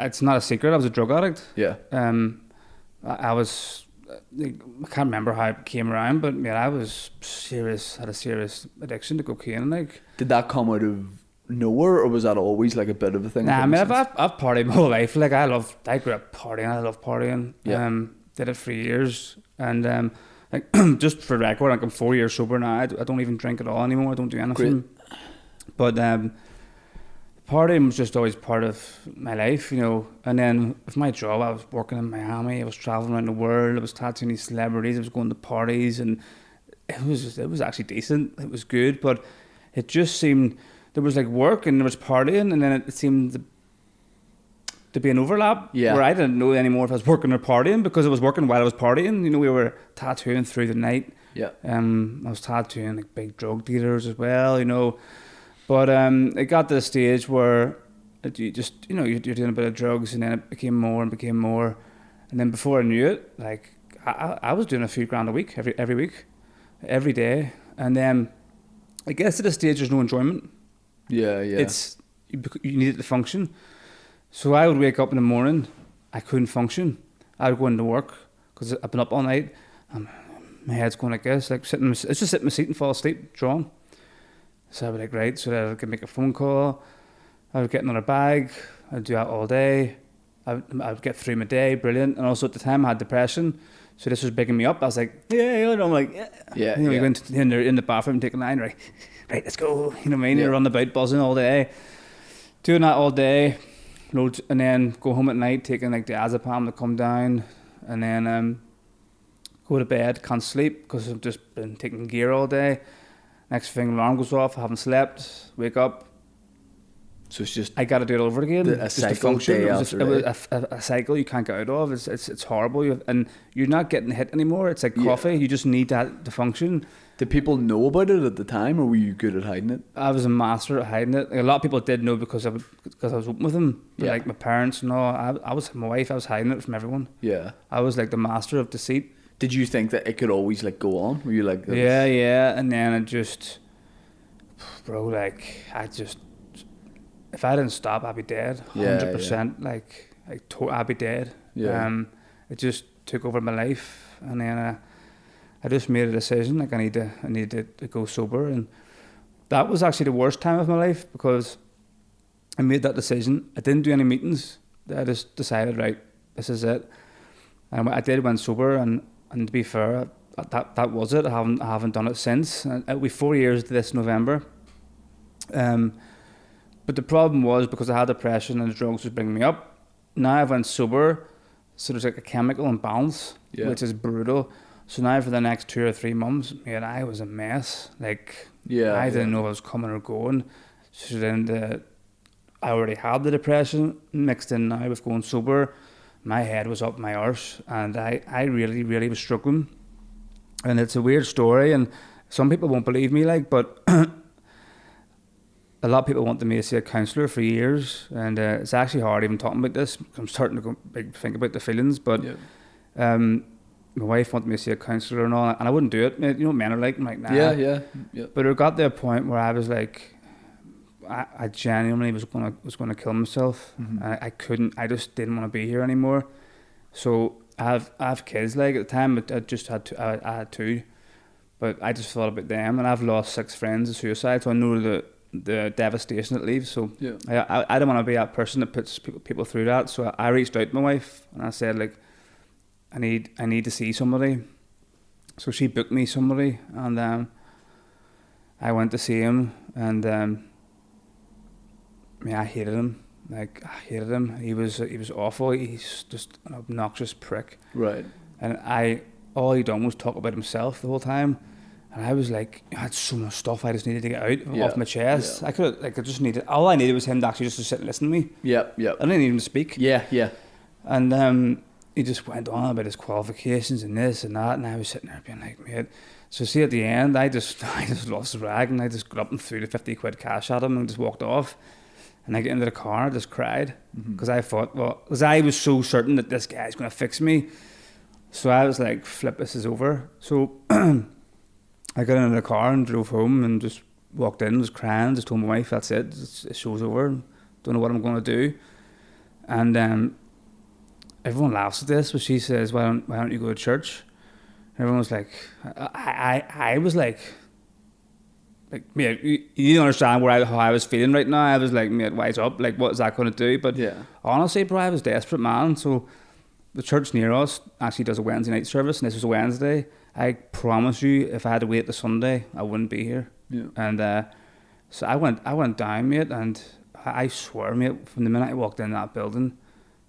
it's not a secret, I was a drug addict. yeah, I was, I can't remember how it came around, but yeah, I was had a serious addiction to cocaine. Like, did that come out of nowhere, or was that always like a bit of a thing? nah, I mean, I've partied my whole life. Like, I grew up partying. I love partying. Yeah. Did it for years, and like just for record, like I'm 4 years sober now. I don't even drink at all anymore. I don't do anything. Great. But partying was just always part of my life, And then with my job, I was working in Miami. I was traveling around the world. I was tattooing these celebrities. I was going to parties, and it was actually decent. It was good, but it just seemed there was like work and there was partying, and then it seemed to be an overlap. Yeah. Where I didn't know anymore if I was working or partying, because I was working while I was partying. We were tattooing through the night. Yeah. I was tattooing like big drug dealers as well, But it got to the stage where you just, you're doing a bit of drugs, and then it became more and became more. And then before I knew it, like I was doing a few grand a week, every week, every day. And then I guess at the stage there's no enjoyment. Yeah. It's, you need it to function. So I would wake up in the morning, I couldn't function. I would go into work because I've been up all night. My head's going like this, like it's just sit in my seat and fall asleep, drawing. So I would like, right, so I could make a phone call, I would get another bag, I'd do that all day, I would get through my day, brilliant. And also at the time I had depression, so this was bigging me up. I was like, I'm like, Yeah. You go in the bathroom, take a line, right, let's go, you know what I mean? Yeah. You're on the bout buzzing all day, doing that all day, loads, and then go home at night, taking like the azepam to come down, and then go to bed, can't sleep because I've just been taking gear all day. Next thing, alarm goes off, I haven't slept, wake up, So it's just I got to do it over again. a Just to cycle function. day It was, after it was day. a cycle you can't get out of. It's horrible. And you're not getting hit anymore. It's like Yeah. coffee. You just need that to function. Did people know about it at the time, or were you good at hiding it? I was a master at hiding it. Like, a lot of people did know because I was open with them. But Yeah. like my parents and all, I was my wife. I was hiding it from everyone. Yeah. I was like the master of deceit. Did you think that it could always like go on? Were you like, Yeah. And then it just, bro, like if I didn't stop, I'd be dead. Yeah, 100%. I'd be dead. Yeah. It just took over my life, and then I just made a decision. Like I need to go sober, and that was actually the worst time of my life because I made that decision. I didn't do any meetings. I just decided, right, this is it. And I did went sober, and to be fair, that was it. I haven't done it since. And it'll be 4 years this November. But the problem was because I had depression and the drugs was bringing me up. Now I went sober, so there's like a chemical imbalance, which is brutal. So now for the next 2 or 3 months, man, I was a mess. Like, I didn't know if I was coming or going. So then I already had the depression mixed in now with going sober. My head was up my arse, and I really, really was struggling. And it's a weird story, and some people won't believe me, like, but a lot of people wanted me to see a counsellor for years, and it's actually hard even talking about this. I'm starting to think about the feelings, but my wife wanted me to see a counsellor and all, and I wouldn't do it. You know what men are like? I'm like, nah. Yeah. But it got to a point where I was like, I genuinely was gonna kill myself. Mm-hmm. I couldn't. I just didn't want to be here anymore. So I have kids. Like at the time, I just had two. I had 2, but I just thought about them, and I've lost 6 friends to suicide. So I know the devastation it leaves. So I don't want to be that person that puts people through that. So I reached out to my wife and I said, like, I need to see somebody. So she booked me somebody, and I went to see him, and I hated him. Like, I hated him. He was awful. He's just an obnoxious prick. Right. And all he done was talk about himself the whole time. And I was like, I had so much stuff I just needed to get out off my chest. Yeah. All I needed was him to actually just to sit and listen to me. Yep. I didn't need him to speak. Yeah. And he just went on about his qualifications and this and that, and I was sitting there being like, mate. So see, at the end, I just lost the rag, and I just got up and threw the 50 quid cash at him and just walked off. And I get into the car, I just cried because I thought, because I was so certain that this guy's going to fix me. So I was like, flip, this is over. So I got into the car and drove home and just walked in, was crying, just told my wife, that's it, the show's over, don't know what I'm going to do. And everyone laughs at this, but she says, why don't you go to church? And everyone was like, I was like, mate, you don't understand how I was feeling right now. I was like, mate, wise up, like, what is that going to do? But honestly, bro, I was desperate, man. So the church near us actually does a Wednesday night service, and this was a Wednesday. I promise you, if I had to wait the Sunday, I wouldn't be here. Yeah. And so I went down, mate, and I swear, mate, from the minute I walked in that building,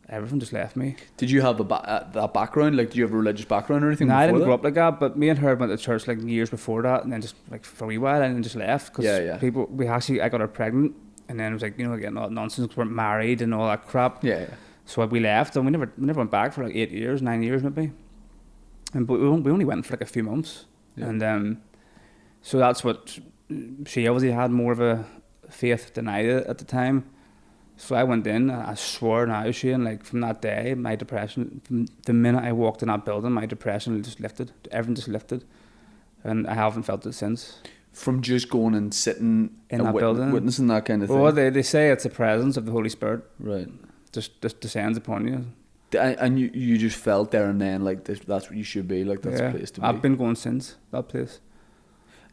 everything just left me. Did you have that background? Like, do you have a religious background or anything? No, I didn't that? grow up like that, but me and her went to church like years before that, and then just like for a wee while, and then just left because I got her pregnant, and then it was like, you know, getting all that nonsense, 'cause we're married and all that crap. Yeah. So we left, and we never went back for like 8 years, 9 years maybe. But we only went for like a few months, and so that's what she obviously had more of a faith than I did at the time. So I went in, I swore now, Shane, like from that day, my depression, from the minute I walked in that building, my depression just lifted. Everything just lifted. And I haven't felt it since. From just going and sitting in that building, witnessing that kind of thing? Well, they say it's the presence of the Holy Spirit. Right. Just descends upon you. And you just felt there and then, like, that's what you should be, like, that's the place to be. I've been going since, that place.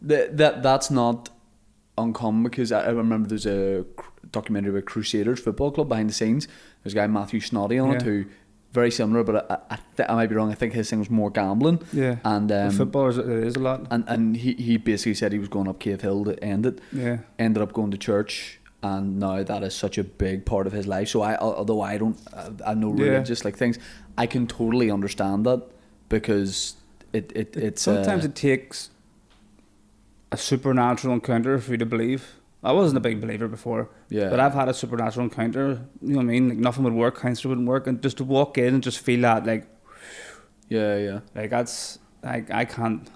That's not uncommon, because I remember there's a documentary about Crusaders Football Club behind the scenes. There's a guy, Matthew Snoddy, on it, who very similar, but I might be wrong. I think his thing was more gambling. Yeah. And footballers, it is a lot. And he basically said he was going up Cave Hill to end it. Yeah. Ended up going to church, and now that is such a big part of his life. So although I don't, I'm no religious like things, I can totally understand that, because it's sometimes it takes a supernatural encounter for you to believe. I wasn't a big believer before. Yeah. But I've had a supernatural encounter. You know what I mean? Like nothing would work, cancer wouldn't work, and just to walk in and just feel that, like, Yeah. like that's I can't.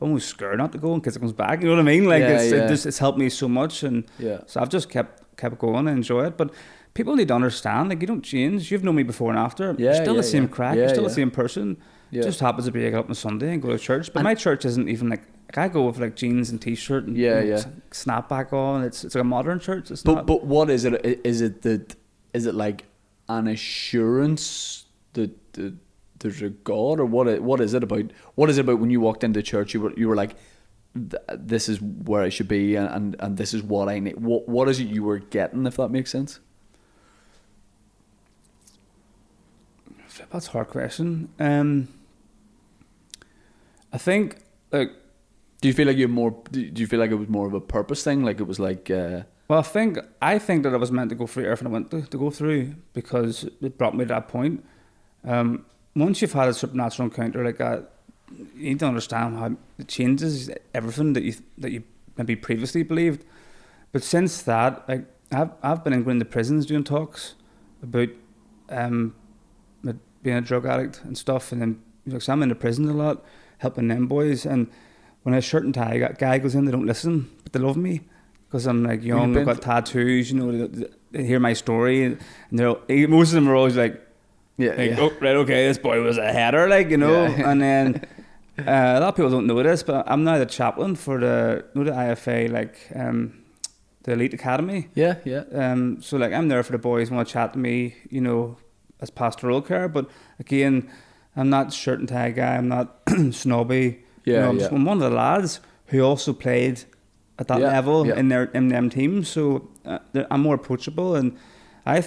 I'm almost scared not to go in case it comes back. You know what I mean? Like Yeah, it's helped me so much, and Yeah. so I've just kept going and enjoy it. But people need to understand, like, you don't change. You've known me before and after. Yeah, You're still the yeah, same yeah. crack. Yeah, You're still yeah. the same person. Yeah. It just happens to be I get up on a Sunday and go to church. But my church isn't even like I go with like jeans and t-shirt and snapback on. It's like a modern church. It's not. But what is it? Is it like an assurance that there's a God, or what is it about? What is it about when you walked into church? You were like, this is where I should be, and this is what I need. What is it you were getting, if that makes sense? That's a hard question. I think, like, do you feel like you're more? Do you feel like it was more of a purpose thing? Like it was like. Well, I think that I was meant to go through everything I went to go through because it brought me to that point. Once you've had a supernatural encounter like that, you need to understand how it changes everything that you maybe previously believed. But since that, like I've been going to prisons doing talks about being a drug addict and stuff, and then so I'm in the prison a lot, helping them boys. And when a shirt and tie guy goes in, they don't listen, but they love me because I'm like young, I've got tattoos, you know, they hear my story, and most of them are always like, oh, right, okay, this boy was a header, like, you know. And then a lot of people don't know this, but I'm now the chaplain for the IFA, like the Elite Academy. So like I'm there for the boys who want to chat to me, you know, as pastoral care. But again, I'm not shirt and tie guy. I'm not snobby. I'm one of the lads who also played at that level in them teams. So I'm more approachable, and I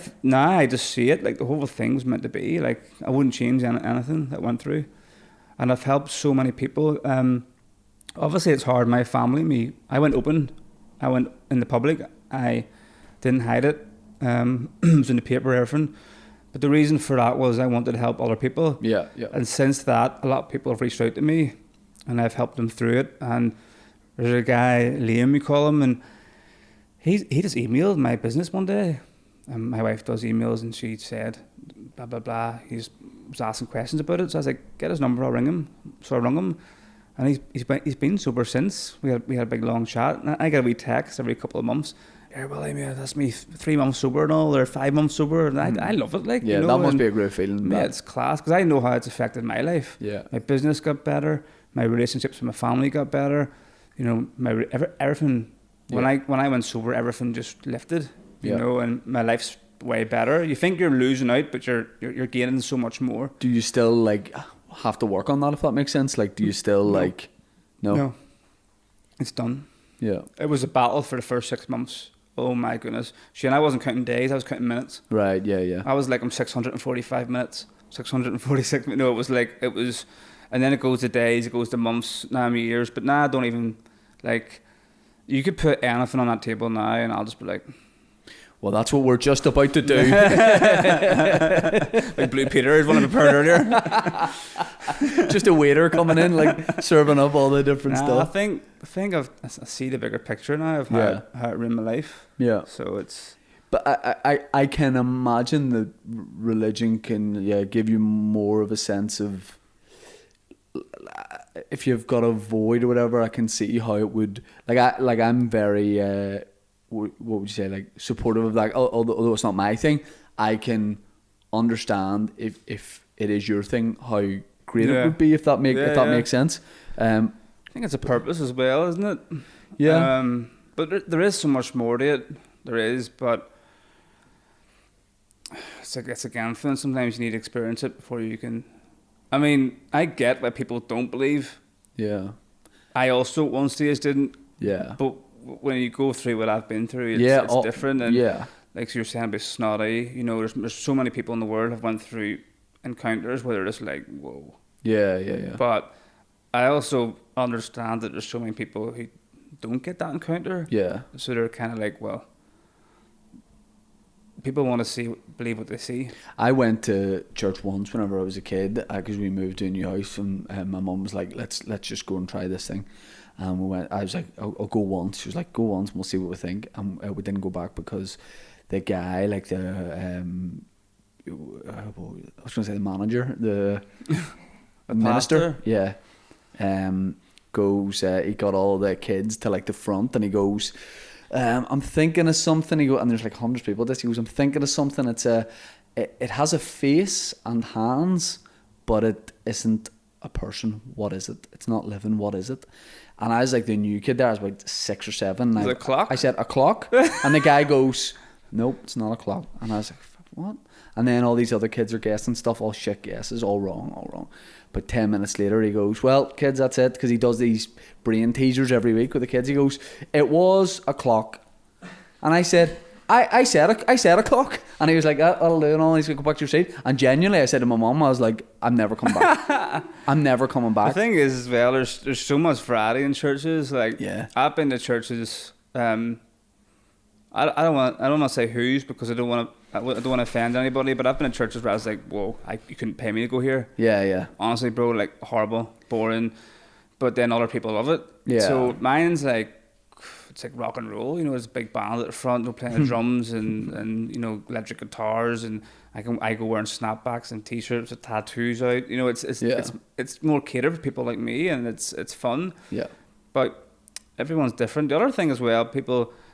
just see it like the whole thing was meant to be. Like I wouldn't change anything that went through, and I've helped so many people. Obviously, it's hard. My family, I went open. I went in the public. I didn't hide it. It was in the paper, everything. But the reason for that was I wanted to help other people. And since that, a lot of people have reached out to me, and I've helped them through it. And there's a guy, Liam, we call him, and he just emailed my business one day. My wife does emails, and she said, blah, blah, blah. He was asking questions about it. So I was like, get his number, I'll ring him. So I rung him. And he's been sober since. We had a big long chat. And I get a wee text every couple of months. Yeah, well, I mean, that's me 3 months sober and all, or 5 months sober, and I love it. Like, you know, that must be a great feeling. Yeah, it's class because I know how it's affected my life. Yeah, my business got better, my relationships with my family got better. You know, everything. When I went sober, everything just lifted. You know, and my life's way better. You think you're losing out, but you're gaining so much more. Do you still like have to work on that, if that makes sense? Like, do you still like? No, it's done. Yeah, it was a battle for the first 6 months. Oh my goodness. And I wasn't counting days, I was counting minutes. Right, yeah. I was like, I'm 645 minutes, 646 minutes. No, it was, and then it goes to days, it goes to months, now I'm years. But now I don't even, like, you could put anything on that table now and I'll just be like, well, that's what we're just about to do. Like Blue Peter is one of the prepared earlier. Just a waiter coming in, like serving up all the different stuff. I think I see the bigger picture now of how it ruined my life. Yeah. So it's. But I can imagine that religion can give you more of a sense of, if you've got a void or whatever. I can see how it would I'm very what would you say, like, supportive of that. Although it's not my thing, I can understand if it is your thing, how great it would be if that makes sense. I think it's a purpose as well, isn't it? Yeah. But there is so much more to it. There is, but it's like anything. Sometimes you need to experience it before you can. I mean, I get why people don't believe. Yeah. I also at one stage didn't. Yeah. But when you go through what I've been through, it's different. And like you're saying about snotty, you know, there's so many people in the world have went through encounters where they're just like, whoa. Yeah. But I also understand that there's so many people who don't get that encounter. Yeah. So they're kind of like, well, people want to believe what they see. I went to church once whenever I was a kid because we moved to a new house, and my mum was like, let's just go and try this thing. And we went. I was like, I'll go once. She was like, go once, and we'll see what we think. And we didn't go back because the guy, like I was going to say the manager, the minister, yeah, goes. He got all the kids to like the front, and he goes, I'm thinking of something. He goes, and there's like hundreds of people at this. He goes, I'm thinking of something. It has a face and hands, but it isn't a person. What is it? It's not living. What is it? And I was like the new kid there. I was about 6 or 7. Is it a clock? I said, a clock. And the guy goes, nope, it's not a clock. And I was like, what? And then all these other kids are guessing stuff, all shit guesses, all wrong. But 10 minutes later he goes, well, kids, that's it. Because he does these brain teasers every week with the kids. He goes, it was a clock. And I said, I said a clock. And he was like, that'll do. And all, he's like, go back to your seat. And genuinely, I said to my mum, I was like, I'm never coming back. I'm never coming back. The thing is, as well, there's so much variety in churches. Like, yeah. I've been to churches. I don't want to say whose, because I don't want to offend anybody. But I've been in churches where I was like, whoa, you couldn't pay me to go here. Yeah. Honestly, bro, like horrible, boring. But then other people love it. Yeah. So mine's like, it's like rock and roll, you know. There's a big band at the front, they're playing the drums and you know, electric guitars, and I go wearing snapbacks and t-shirts with tattoos out. You know, it's more catered for people like me, and it's fun. Yeah. But everyone's different. The other thing as well,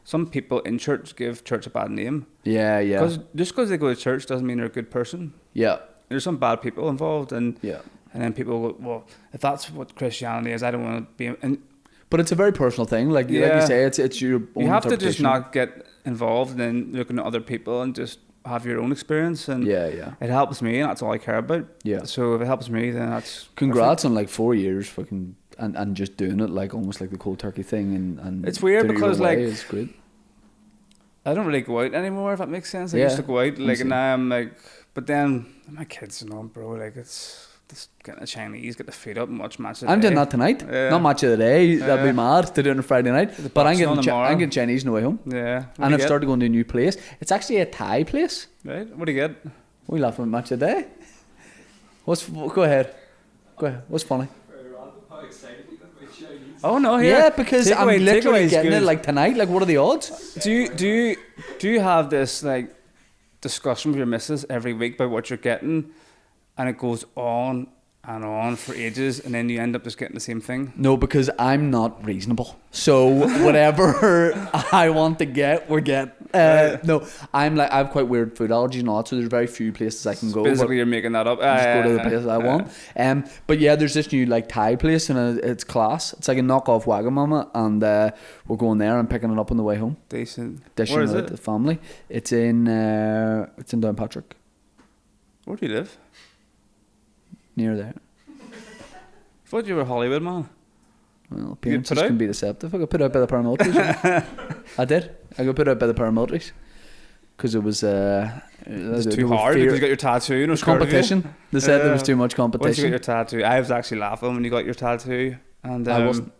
some people in church give church a bad name. Yeah. Because just because they go to church doesn't mean they're a good person. Yeah. There's some bad people involved, and yeah. And then people go, well, if that's what Christianity is, I don't want to be. And but it's a very personal thing. Like you say, it's your own. You have to just not get involved and then looking at other people and just have your own experience. And yeah. It helps me, and that's all I care about. Yeah. So if it helps me, then that's congrats on like 4 years fucking and just doing it like almost like the cold turkey thing and it's weird because like it's great. I don't really go out anymore, if that makes sense. I used to go out like, and now I'm like, but then my kids, you know, bro, like it's just getting the Chinese, get the feet up and watch match of the day. I'm doing that tonight. Not match of the day. That'd be mad to do it on a Friday night. But I'm getting Chinese on the way home. Yeah. And I've started going to a new place. It's actually a Thai place. Right. What do you get? What are you laughing at match of the day? Go ahead. What's funny? Oh no! Yeah, because I'm literally getting it like tonight. Like, what are the odds? Do you have this like discussion with your missus every week about what you're getting, and it goes on and on for ages, and then you end up just getting the same thing? No, because I'm not reasonable. So whatever I want to get, we're getting. No, I have quite weird food allergies and all that, so there's very few places I can go. Basically, you're making that up. Just go to the places I want. But yeah, there's this new like Thai place, and it's class. It's like a knockoff Wagamama, and we're going there and picking it up on the way home. Decent. Where is it? The family. It's in Downpatrick. Where do you live? Near there. I thought you were a Hollywood man. Well, appearances can be deceptive. I got put out by the paramilitaries. I did. I got put out by the paramilitaries because it was too hard because you got your tattoo. No competition. They said there was too much competition. Once you got your tattoo, I was actually laughing when you got your tattoo, and I wasn't.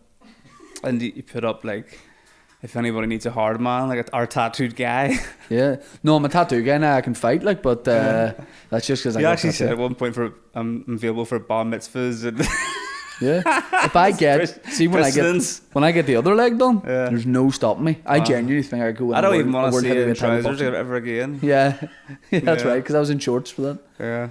And you put up like, if anybody needs a hard man, like our tattooed guy. Yeah. No, I'm a tattoo guy now. I can fight, like, but that's just because I. You actually said at one point I'm available for bar mitzvahs and. Yeah. If I get when I get the other leg done, there's no stopping me. I genuinely think I go. I don't even want to see you in trousers ever again. Yeah, that's right. Because I was in shorts for that. Yeah.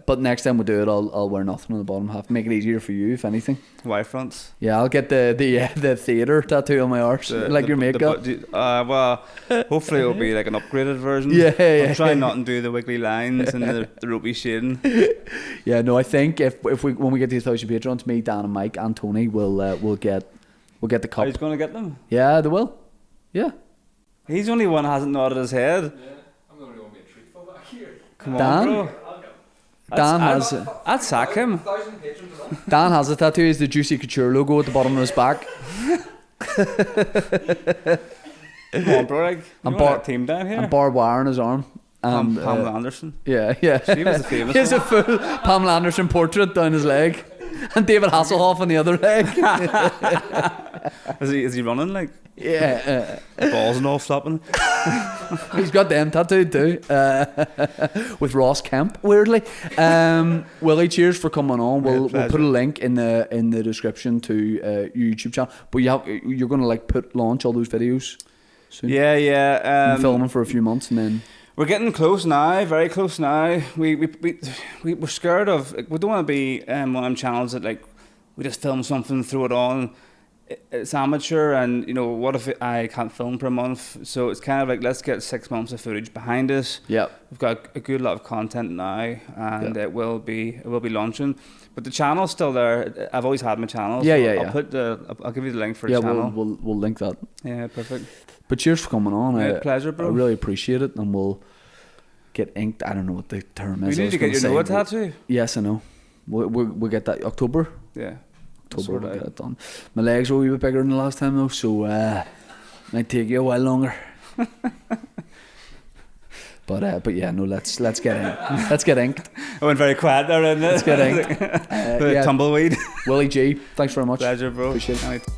But next time we do it, I'll wear nothing on the bottom half. Make it easier for you, if anything. Y fronts. Yeah, I'll get the theatre tattoo on my arse, like your makeup. Well, hopefully it'll be like an upgraded version. Yeah. I'm trying not to do the wiggly lines and the ropey shading. Yeah, no, I think when we get these 1,000 patrons, me, Dan, and Mike and Tony will get the cup. He's going to get them. Yeah, they will. Yeah. He's the only one who hasn't nodded his head. Yeah, I'm the only one being truthful back here. Come on, Dan? bro. Dan has. I'd sack him. Dan has a tattoo. Is the Juicy Couture logo at the bottom of his back. Come on, bro. Like, you team down here. And barbed wire on his arm. Pamela Anderson. Yeah. She was the famous one. He has a full Pamela Anderson portrait down his leg. And David Hasselhoff on the other leg. Is he running like? Yeah. Balls and all flopping. He's got them tattooed too. With Ross Kemp, weirdly. Willy, cheers for coming on. We'll put a link in the description to your YouTube channel. But you're gonna like launch all those videos soon. Yeah. Been filming for a few months and then We're getting close now, very close now. We're scared of, like, we don't want to be one of them channels that, like, we just film something, throw it on. It's amateur, and, you know, what if I can't film for a month? So it's kind of like, let's get 6 months of footage behind us. Yeah. We've got a good lot of content now, and it will be launching. But the channel's still there. I've always had my channel. Yeah, so yeah, I'll give you the link for the channel. We'll link that. Yeah, perfect. But cheers for coming on. Yeah, pleasure, bro. I really appreciate it, and we'll get inked. I don't know what the term is. We need to get your Noah tattoo. Yes, I know. We'll get that October. Yeah. October, we'll get it done. My legs were a wee bit bigger than the last time though, so might take you a while longer. But yeah, no, let's get in. Let's get inked. I went very quiet there, didn't it? Let's get inked. Tumbleweed. Willy G, thanks very much. Pleasure, bro. Appreciate it.